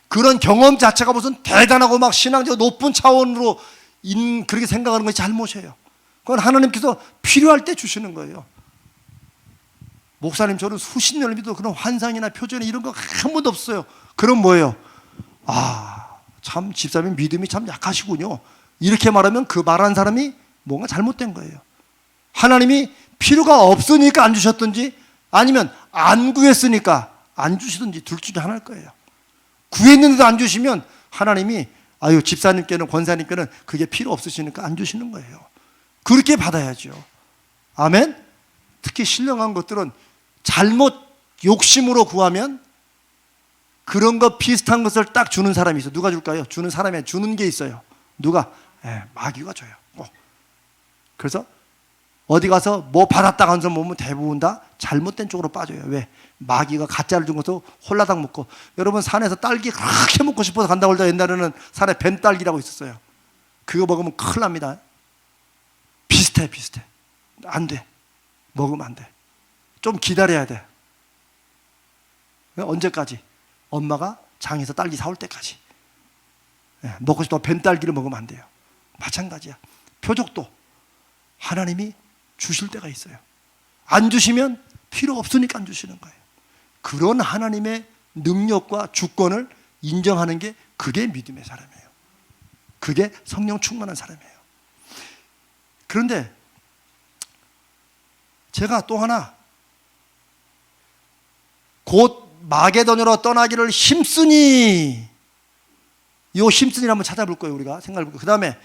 그런 경험 자체가 무슨 대단하고 막 신앙적 높은 차원으로 그렇게 생각하는 것이 잘못이에요. 그건 하나님께서 필요할 때 주시는 거예요. 목사님, 저는 수십 년을 믿어도 그런 환상이나 표적이나 이런 거 한 번도 없어요. 그럼 뭐예요? 참 집사님 믿음이 참 약하시군요. 이렇게 말하면 그 말한 사람이 뭔가 잘못된 거예요. 하나님이 필요가 없으니까 안 주셨든지, 아니면 안 구했으니까 안 주시든지, 둘 중에 하나일 거예요. 구했는데도 안 주시면 하나님이 집사님께는, 권사님께는 그게 필요 없으시니까 안 주시는 거예요. 그렇게 받아야죠. 아멘. 특히 신령한 것들은 잘못 욕심으로 구하면 그런 거 비슷한 것을 딱 주는 사람이 있어요. 누가 줄까요? 주는 사람이 주는 게 있어요. 누가? 마귀가 줘요. 그래서 어디 가서 뭐 받았다가 한 사람 보면 대부분 다 잘못된 쪽으로 빠져요. 왜? 마귀가 가짜를 준 것도 홀라당 먹고. 여러분, 산에서 딸기 그렇게 먹고 싶어서 간다고 하다 옛날에는 산에 뱀딸기라고 있었어요. 그거 먹으면 큰일 납니다. 비슷해. 안 돼. 먹으면 안 돼. 좀 기다려야 돼. 언제까지? 엄마가 장에서 딸기 사올 때까지. 먹고 싶다고 뱀딸기를 먹으면 안 돼요. 마찬가지야. 표적도 하나님이 주실 때가 있어요. 안 주시면 필요 없으니까 안 주시는 거예요. 그런 하나님의 능력과 주권을 인정하는 게, 그게 믿음의 사람이에요. 그게 성령 충만한 사람이에요. 그런데 제가 또 하나, 곧 마게도냐로 떠나기를 힘쓰니, 이 힘쓰니를 한번 찾아볼 거예요. 우리가 생각해 볼 거예요. 그 다음에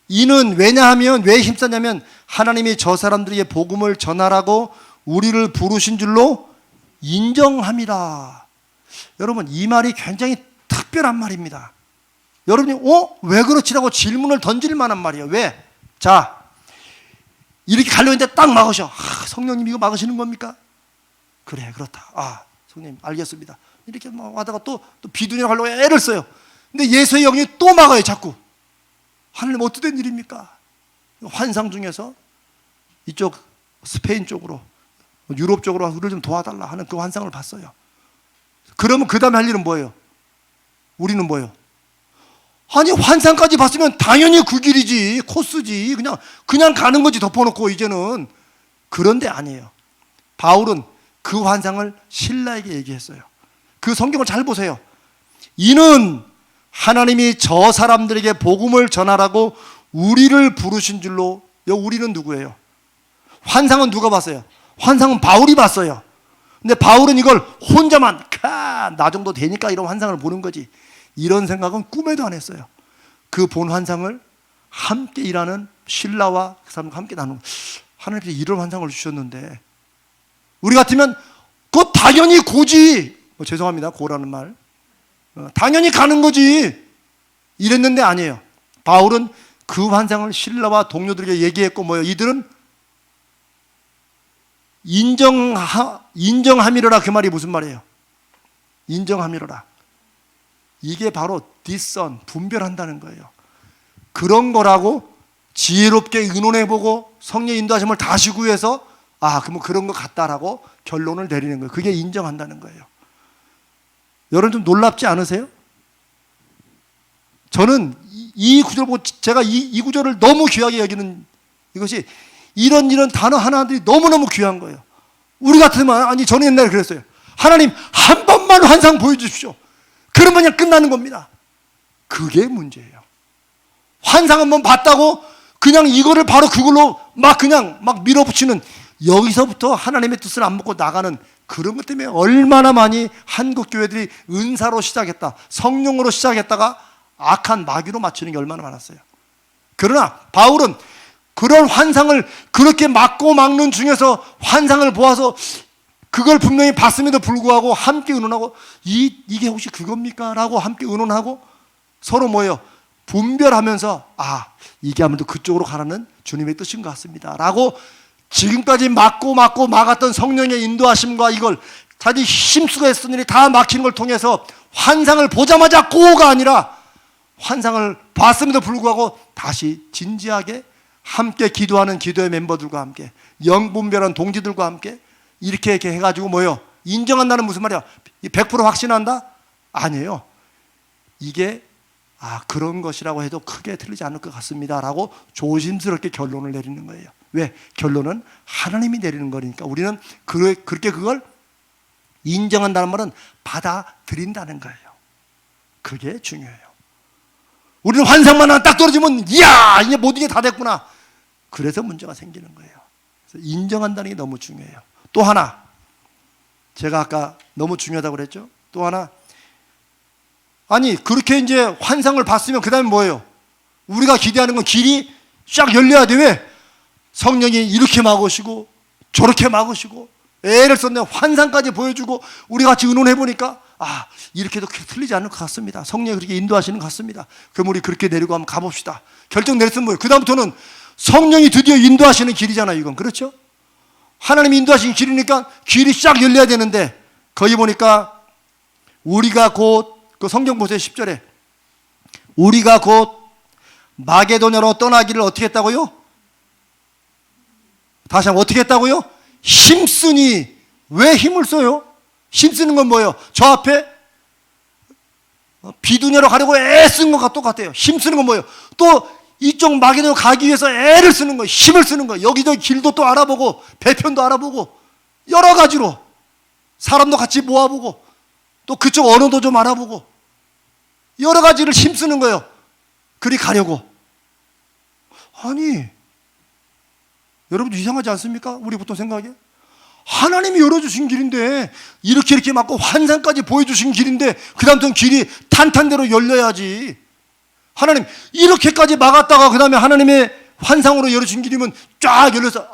이는 왜냐하면, 왜 힘쓰냐면 하나님이 저 사람들에게 복음을 전하라고 우리를 부르신 줄로 인정함이라. 여러분, 이 말이 굉장히 특별한 말입니다. 여러분이 왜 그렇지라고 질문을 던질 만한 말이에요. 왜? 자, 이렇게 가려고 했는데 딱 막으셔. 성령님 이거 막으시는 겁니까? 그래, 그렇다. 성령님 알겠습니다. 이렇게 막 하다가 또 비두냐 하려고 애를 써요. 근데 예수의 영이 또 막아요, 자꾸. 하나님 어떻게 된 일입니까? 환상 중에서 이쪽 스페인 쪽으로, 유럽 쪽으로 우리를 좀 도와달라 하는 그 환상을 봤어요. 그러면 그 다음에 할 일은 뭐예요? 우리는 뭐예요? 아니, 환상까지 봤으면 당연히 그 길이지, 코스지. 그냥 가는 거지, 덮어놓고 이제는. 그런데 아니에요. 바울은 그 환상을 신라에게 얘기했어요. 그 성경을 잘 보세요. 이는 하나님이 저 사람들에게 복음을 전하라고 우리를 부르신 줄로. 우리는 누구예요? 환상은 누가 봤어요? 환상은 바울이 봤어요. 근데 바울은 이걸 혼자만 나 정도 되니까 이런 환상을 보는 거지, 이런 생각은 꿈에도 안 했어요. 그 본 환상을 함께 일하는 신라와 그 사람과 함께 나누는, 하나님께서 이런 환상을 주셨는데 우리 같으면 그거 당연히 고지, 죄송합니다, 고라는 말, 당연히 가는 거지 이랬는데 아니에요. 바울은 그 환상을 신라와 동료들에게 얘기했고 뭐예요? 이들은 인정함이로라. 그 말이 무슨 말이에요? 인정함이로라. 이게 바로 디선, 분별한다는 거예요. 그런 거라고 지혜롭게 의논해보고 성령 인도하심을 다시 구해서 그럼 그런 것 같다라고 결론을 내리는 거예요. 그게 인정한다는 거예요. 여러분 좀 놀랍지 않으세요? 저는 이 구절을 보고 제가 이 구절을 너무 귀하게 여기는, 이것이 이런 단어 하나들이 너무너무 귀한 거예요. 우리 같으면, 저는 옛날에 그랬어요. 하나님 한 번만 환상 보여주십시오. 그러면 그냥 끝나는 겁니다. 그게 문제예요. 환상 한번 봤다고 그냥 이거를 바로 그걸로 막 밀어붙이는, 여기서부터 하나님의 뜻을 안 먹고 나가는 그런 것 때문에 얼마나 많이 한국 교회들이 은사로 시작했다, 성령으로 시작했다가 악한 마귀로 맞추는 게 얼마나 많았어요. 그러나 바울은 그런 환상을 그렇게 막고 막는 중에서 환상을 보아서 그걸 분명히 봤음에도 불구하고 함께 의논하고, 이게 혹시 그겁니까? 라고 함께 의논하고 서로 뭐예요? 분별하면서 이게 아무래도 그쪽으로 가라는 주님의 뜻인 것 같습니다 라고, 지금까지 막았던 성령의 인도하심과 이걸 자기 힘쓰고 했던 일이 다 막히는 걸 통해서 환상을 보자마자 고가 아니라 환상을 봤음에도 불구하고 다시 진지하게 함께 기도하는 기도의 멤버들과 함께, 영분별한 동지들과 함께 이렇게 해가지고 뭐예요? 인정한다는 무슨 말이야? 100% 확신한다? 아니에요. 이게 그런 것이라고 해도 크게 틀리지 않을 것 같습니다 라고 조심스럽게 결론을 내리는 거예요. 왜? 결론은 하나님이 내리는 거니까 우리는 그렇게 그걸 인정한다는 말은 받아들인다는 거예요. 그게 중요해요. 우리는 환상만 하나 딱 떨어지면 이야, 이제 모든 게 다 됐구나. 그래서 문제가 생기는 거예요. 그래서 인정한다는 게 너무 중요해요. 또 하나, 제가 아까 너무 중요하다고 그랬죠? 또 하나, 그렇게 이제 환상을 봤으면 그 다음에 뭐예요? 우리가 기대하는 건 길이 쫙 열려야 돼. 왜? 성령이 이렇게 막으시고 저렇게 막으시고 애를 썼네, 환상까지 보여주고 우리 같이 의논해보니까 이렇게도 틀리지 않을 것 같습니다. 성령이 그렇게 인도하시는 것 같습니다. 그럼 우리 그렇게 내리고 한번 가봅시다. 결정 내렸으면 뭐예요? 그 다음부터는 성령이 드디어 인도하시는 길이잖아요. 이건 그렇죠? 하나님이 인도하시는 길이니까 길이 쫙 열려야 되는데, 거기 보니까 우리가 곧, 그 성경 보세요. 10절에 우리가 곧 마게도냐로 떠나기를 어떻게 했다고요? 다시 한번 어떻게 했다고요? 힘쓰니. 왜 힘을 써요? 힘쓰는 건 뭐예요? 저 앞에 비두냐로 가려고 애쓴 것과 똑같아요. 힘쓰는 건 뭐예요? 또 이쪽 마게도냐로 가기 위해서 애를 쓰는 거예요. 힘을 쓰는 거예요. 여기저기 길도 또 알아보고 배편도 알아보고 여러 가지로 사람도 같이 모아보고 또 그쪽 언어도 좀 알아보고 여러 가지를 힘쓰는 거예요. 그리 가려고. 여러분 이상하지 않습니까? 우리 보통 생각에 하나님이 열어주신 길인데, 이렇게 막고 환상까지 보여주신 길인데 그 다음부터는 길이 탄탄대로 열려야지. 하나님 이렇게까지 막았다가 그 다음에 하나님의 환상으로 열어주신 길이면 쫙 열려서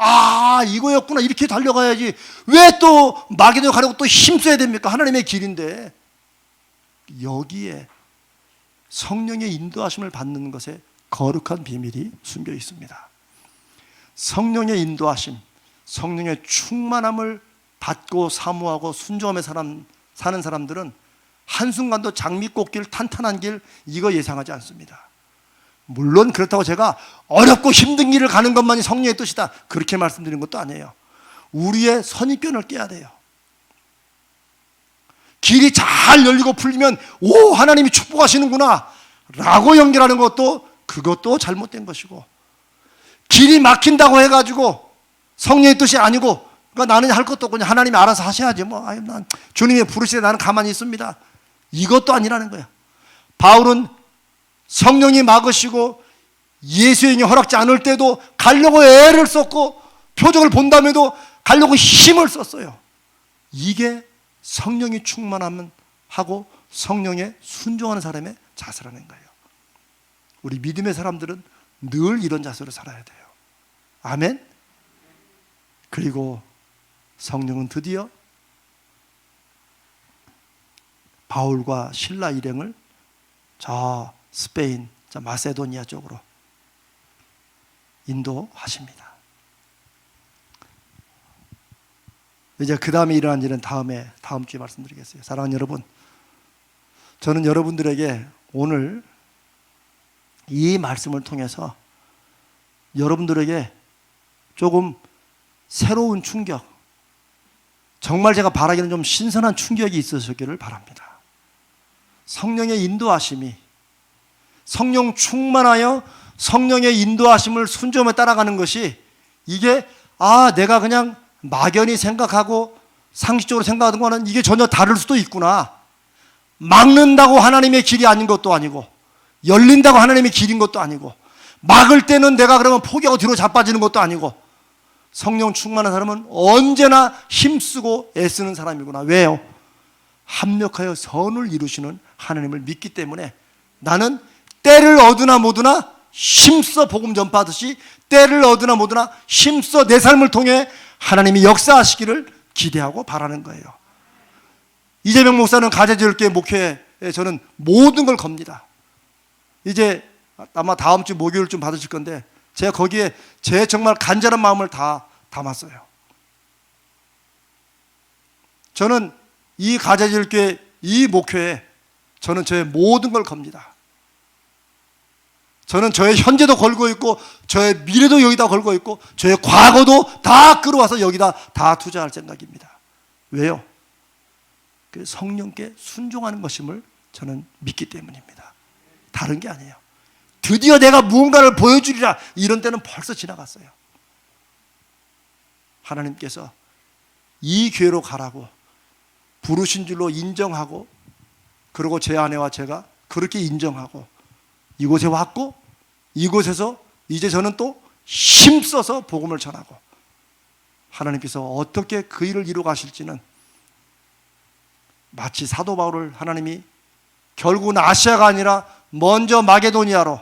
이거였구나 이렇게 달려가야지. 왜 또 마게도냐 가려고 또 힘써야 됩니까? 하나님의 길인데. 여기에 성령의 인도하심을 받는 것에 거룩한 비밀이 숨겨 있습니다. 성령의 인도하심, 성령의 충만함을 받고 사모하고 순종하며 사는 사람들은 한순간도 장미꽃길, 탄탄한 길 이거 예상하지 않습니다. 물론 그렇다고 제가 어렵고 힘든 길을 가는 것만이 성령의 뜻이다 그렇게 말씀드리는 것도 아니에요. 우리의 선입견을 깨야 돼요. 길이 잘 열리고 풀리면 오 하나님이 축복하시는구나 라고 연결하는 것도 그것도 잘못된 것이고, 길이 막힌다고 해가지고 성령의 뜻이 아니고 그러니까 나는 할 것도 없고 그냥 하나님이 알아서 하셔야지 뭐 난 주님이 부르시되 나는 가만히 있습니다 이것도 아니라는 거야. 바울은 성령이 막으시고 예수의 영이 허락지 않을 때도 가려고 애를 썼고 표적을 본다음에도 가려고 힘을 썼어요. 이게 성령이 충만하면 하고 성령에 순종하는 사람의 자세라는 거예요. 우리 믿음의 사람들은 늘 이런 자세로 살아야 돼요. 아멘. 그리고 성령은 드디어 바울과 실라 일행을 저 스페인, 저 마세도니아 쪽으로 인도하십니다. 이제 그 다음에 일어난 일은 다음 주에 말씀드리겠어요. 사랑하는 여러분, 저는 여러분들에게 오늘 이 말씀을 통해서 여러분들에게 조금 새로운 충격, 정말 제가 바라기는 좀 신선한 충격이 있으시기를 바랍니다. 성령의 인도하심이, 성령 충만하여 성령의 인도하심을 순종에 따라가는 것이 이게 내가 그냥 막연히 생각하고 상식적으로 생각하는 거는 이게 전혀 다를 수도 있구나. 막는다고 하나님의 길이 아닌 것도 아니고 열린다고 하나님의 길인 것도 아니고 막을 때는 내가 그러면 포기하고 뒤로 자빠지는 것도 아니고 성령 충만한 사람은 언제나 힘쓰고 애쓰는 사람이구나. 왜요? 합력하여 선을 이루시는 하나님을 믿기 때문에 나는 때를 얻으나 못으나 힘써 복음 전파하듯이 때를 얻으나 못으나 힘써 내 삶을 통해 하나님이 역사하시기를 기대하고 바라는 거예요. 이재명 목사는 가재지을교회 목회에 저는 모든 걸 겁니다. 이제 아마 다음 주 목요일쯤 받으실 건데 제가 거기에 제 정말 간절한 마음을 다 담았어요. 저는 이 가재지을교회 이 목회에 저는 저의 모든 걸 겁니다. 저는 저의 현재도 걸고 있고 저의 미래도 여기다 걸고 있고 저의 과거도 다 끌어와서 여기다 다 투자할 생각입니다. 왜요? 그 성령께 순종하는 것임을 저는 믿기 때문입니다. 다른 게 아니에요. 드디어 내가 무언가를 보여주리라 이런 때는 벌써 지나갔어요. 하나님께서 이 교회로 가라고 부르신 줄로 인정하고 그리고 제 아내와 제가 그렇게 인정하고 이곳에 왔고 이곳에서 이제 저는 또 힘써서 복음을 전하고 하나님께서 어떻게 그 일을 이루어 가실지는 마치 사도 바울을 하나님이 결국은 아시아가 아니라 먼저 마게도니아로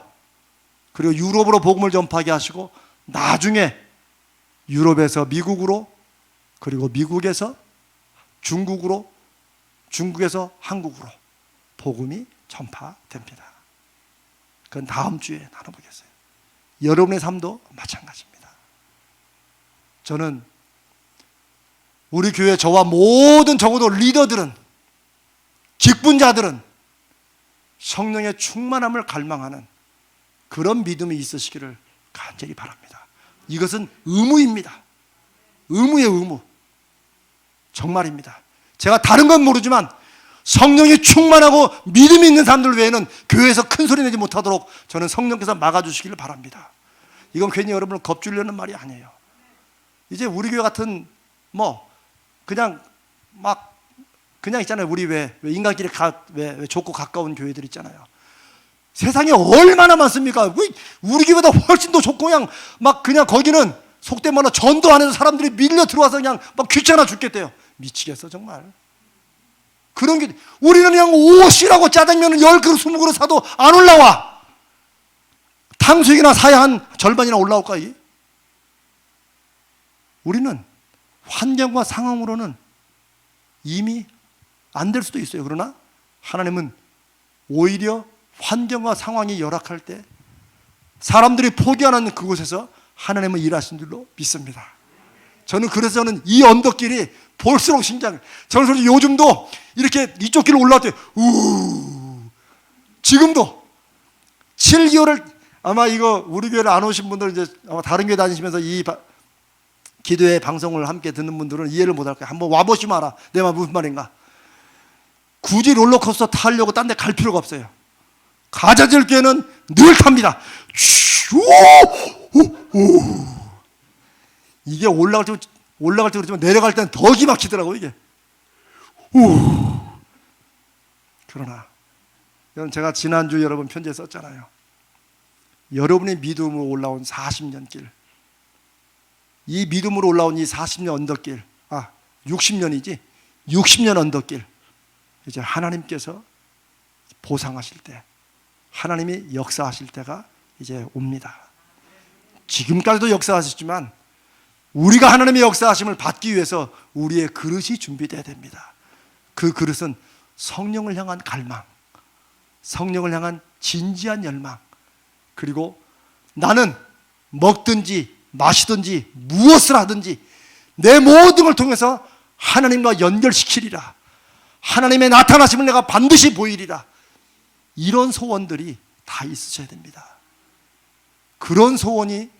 그리고 유럽으로 복음을 전파하게 하시고 나중에 유럽에서 미국으로 그리고 미국에서 중국으로 중국에서 한국으로 복음이 전파됩니다. 그건 다음 주에 나눠보겠어요. 여러분의 삶도 마찬가지입니다. 저는 우리 교회 저와 모든 적어도 리더들은 직분자들은 성령의 충만함을 갈망하는 그런 믿음이 있으시기를 간절히 바랍니다. 이것은 의무입니다. 의무의 의무. 정말입니다. 제가 다른 건 모르지만 성령이 충만하고 믿음이 있는 사람들 외에는 교회에서 큰 소리 내지 못하도록 저는 성령께서 막아주시기를 바랍니다. 이건 괜히 여러분을 겁주려는 말이 아니에요. 이제 우리 교회 같은 그냥 그냥 있잖아요. 우리 왜 인간끼리 왜 좁고 가까운 교회들 있잖아요. 세상에 얼마나 많습니까? 우리 교회보다 훨씬 더 좁고 그냥 거기는 속된 말로 전도 안 해서 사람들이 밀려 들어와서 그냥 귀찮아 죽겠대요. 미치겠어 정말. 그런 게 우리는 그냥 옷이라고 짜장면을 10그릇 20그릇 사도 안 올라와. 탕수육이나 사야 한 절반이나 올라올까 이게? 우리는 환경과 상황으로는 이미 안 될 수도 있어요. 그러나 하나님은 오히려 환경과 상황이 열악할 때 사람들이 포기하는 그곳에서 하나님은 일하신 줄로 믿습니다. 저는 그래서 이 언덕길이 볼수록 신기해요. 저는 요즘도 이렇게 이쪽 길을 올라올 때 지금도 7개월을 아마 이거 우리 교회를 안 오신 분들 이제 아마 다른 교회 다니시면서 이 기도회 방송을 함께 듣는 분들은 이해를 못할 거예요. 한번 와보시면 알아. 내 말 무슨 말인가. 굳이 롤러코스터 타려고 딴 데 갈 필요가 없어요. 가자질 교회는 늘 탑니다. 이게 올라갈 때 그렇지만 내려갈 때는 더 기막히더라고 이게. 그러나 여러분, 제가 지난주 여러분 편지에 썼잖아요. 여러분의 믿음으로 올라온 40년 길, 이 믿음으로 올라온 이 40년 언덕길, 60년이지 60년 언덕길, 이제 하나님께서 보상하실 때, 하나님이 역사하실 때가 이제 옵니다. 지금까지도 역사하셨지만 우리가 하나님의 역사하심을 받기 위해서 우리의 그릇이 준비되어야 됩니다. 그 그릇은 성령을 향한 갈망, 성령을 향한 진지한 열망, 그리고 나는 먹든지 마시든지 무엇을 하든지 내 모든 걸 통해서 하나님과 연결시키리라, 하나님의 나타나심을 내가 반드시 보이리라, 이런 소원들이 다 있으셔야 됩니다. 그런 소원이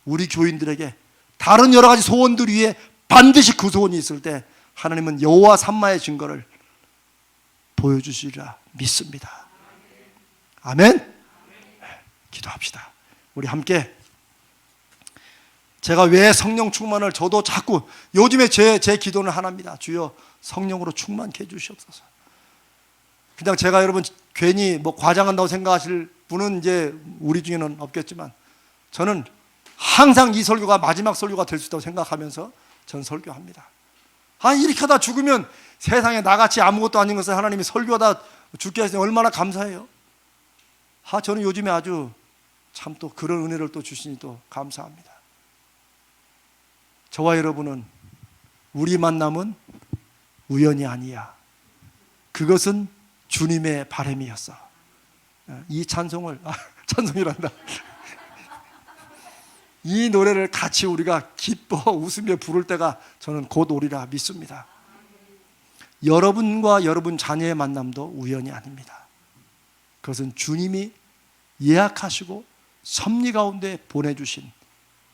우리 교인들에게 다른 여러 가지 소원들 위에 반드시 그 소원이 있을 때 하나님은 여호와 삼마의 증거를 보여주시리라 믿습니다. 아멘. 기도합시다. 우리 함께. 제가 왜 성령 충만을, 저도 자꾸 요즘에 제 기도는 하나입니다. 주여 성령으로 충만케 해주시옵소서. 그냥 제가 여러분 괜히 과장한다고 생각하실 분은 이제 우리 중에는 없겠지만, 저는 항상 이 설교가 마지막 설교가 될 수 있다고 생각하면서 전 설교합니다. 이렇게 하다 죽으면 세상에 나같이 아무것도 아닌 것을 하나님이 설교하다 죽게 하시니 얼마나 감사해요. 저는 요즘에 아주 참 또 그런 은혜를 또 주시니 또 감사합니다. 저와 여러분은, 우리 만남은 우연이 아니야. 그것은 주님의 바람이었어. 이 찬송을, 찬송이란다. 이 노래를 같이 우리가 기뻐 웃으며 부를 때가 저는 곧 오리라 믿습니다. 여러분과 여러분 자녀의 만남도 우연이 아닙니다. 그것은 주님이 예약하시고 섭리 가운데 보내주신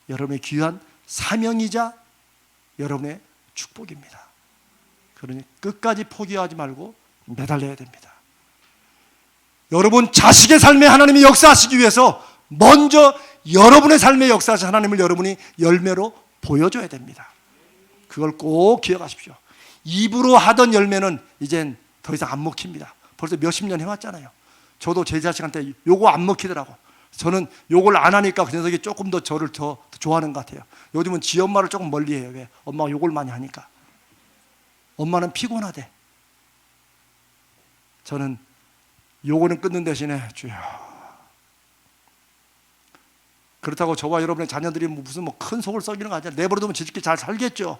여러분의 귀한 사명이자 여러분의 축복입니다. 그러니 끝까지 포기하지 말고 매달려야 됩니다. 여러분 자식의 삶에 하나님이 역사하시기 위해서 먼저 여러분의 삶의 역사하신 하나님을 여러분이 열매로 보여줘야 됩니다. 그걸 꼭 기억하십시오. 입으로 하던 열매는 이젠 더 이상 안 먹힙니다. 벌써 몇십 년 해왔잖아요. 저도 제 자식한테 요거 안 먹히더라고. 저는 요걸 안 하니까 그 녀석이 조금 더 저를 더 좋아하는 것 같아요. 요즘은 지 엄마를 조금 멀리해요. 왜? 엄마가 요걸 많이 하니까. 엄마는 피곤하대. 저는 요거는 끊는 대신에 주여, 그렇다고 저와 여러분의 자녀들이 무슨 큰 속을 썩이는 거 아니라 내버려두면 지들끼리 잘 살겠죠.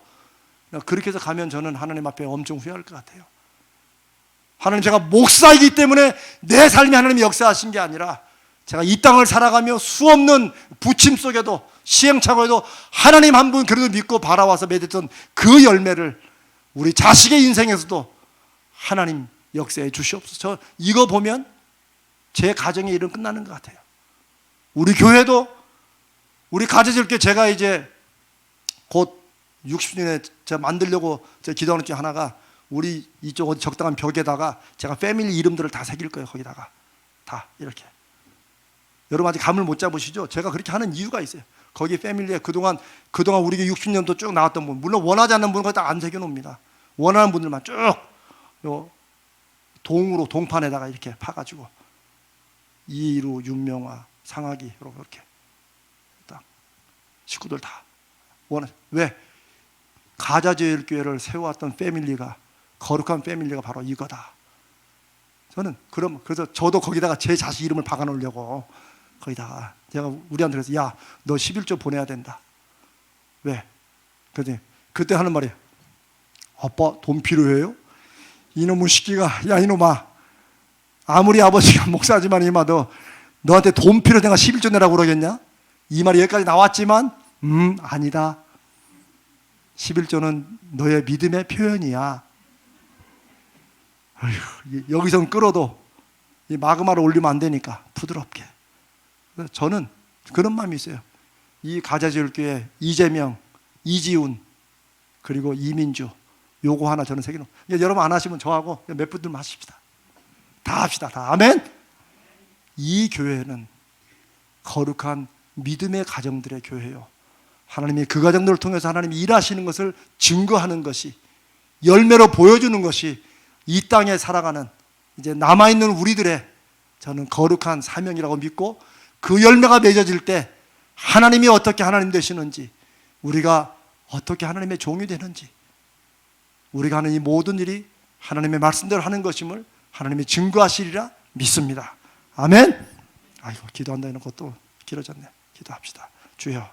그렇게 해서 가면 저는 하나님 앞에 엄청 후회할 것 같아요. 하나님, 제가 목사이기 때문에 내 삶이 하나님이 역사하신 게 아니라 제가 이 땅을 살아가며 수없는 부침 속에도 시행착오에도 하나님 한 분 그래도 믿고 바라와서 맺었던 그 열매를 우리 자식의 인생에서도 하나님 역사해 주시옵소서. 저 이거 보면 제 가정의 일은 끝나는 것 같아요. 우리 교회도, 우리 가재질교, 제가 이제 곧 60년에 제가 만들려고 제가 기도하는 중 하나가, 우리 이쪽 어디 적당한 벽에다가 제가 패밀리 이름들을 다 새길 거예요. 거기다가 다 이렇게. 여러분 아직 감을 못 잡으시죠? 제가 그렇게 하는 이유가 있어요. 거기 패밀리에 그동안 우리가 60년도 쭉 나왔던 분, 물론 원하지 않는 분은 다 안 새겨놓습니다. 원하는 분들만 쭉 요 동으로, 동판에다가 이렇게 파가지고 이루, 윤명화, 상하기 이렇게 딱 식구들 다 원하죠. 왜? 가자제일교회를 세워왔던 패밀리가, 거룩한 패밀리가 바로 이거다. 저는 그래서 저도 거기다가 제 자식 이름을 박아놓으려고 거기다가 제가 우리한테 그래서, 야, 너 11조 보내야 된다. 왜? 그랬더니 그때 하는 말이, 아빠 돈 필요해요? 이놈의 시끼가, 야 이놈아, 아무리 아버지가 목사지만 이마도 너한테 돈 필요 내가 11조 내라고 그러겠냐? 이 말이 여기까지 나왔지만 아니다. 11조는 너의 믿음의 표현이야. 어휴, 여기선 끌어도 이 마그마를 올리면 안 되니까 부드럽게. 저는 그런 마음이 있어요. 이 가자지울교회 이재명, 이지훈 그리고 이민주 요거 하나 저는 새겨놓고, 여러분 안 하시면 저하고 몇 분들만 하십시다. 다 합시다. 다. 아멘. 이 교회는 거룩한 믿음의 가정들의 교회요. 하나님이 그 가정들을 통해서 하나님이 일하시는 것을 증거하는 것이, 열매로 보여주는 것이 이 땅에 살아가는 이제 남아있는 우리들의 저는 거룩한 사명이라고 믿고, 그 열매가 맺어질 때 하나님이 어떻게 하나님 되시는지, 우리가 어떻게 하나님의 종이 되는지, 우리가 하는 이 모든 일이 하나님의 말씀대로 하는 것임을 하나님이 증거하시리라 믿습니다. 아멘. 아이고, 기도한다는 것도 길어졌네. 기도합시다. 주여,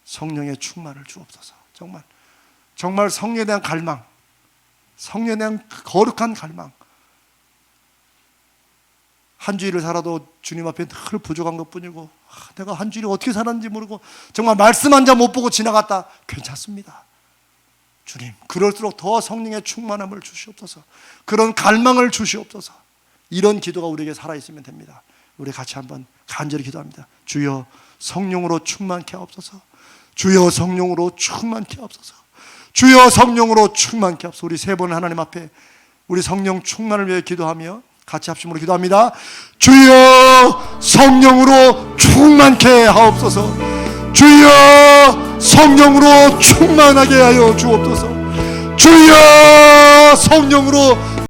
성령의 충만을 주옵소서. 정말 성령에 대한 갈망, 성령에 대한 거룩한 갈망. 한 주일을 살아도 주님 앞에 늘 부족한 것뿐이고, 내가 한 주일을 어떻게 살았는지 모르고 정말 말씀 한 장 못 보고 지나갔다. 괜찮습니다. 주님, 그럴수록 더 성령의 충만함을 주시옵소서. 그런 갈망을 주시옵소서. 이런 기도가 우리에게 살아있으면 됩니다. 우리 같이 한번 간절히 기도합니다. 주여, 성령으로 충만케 하옵소서. 주여, 성령으로 충만케 하옵소서. 주여, 성령으로 충만케 하옵소서. 우리 세 번 하나님 앞에 우리 성령 충만을 위해 기도하며 같이 합심으로 기도합니다. 주여, 성령으로 충만케 하옵소서. 주여, 성령으로 충만하게 하여 주옵소서. 주여, 성령으로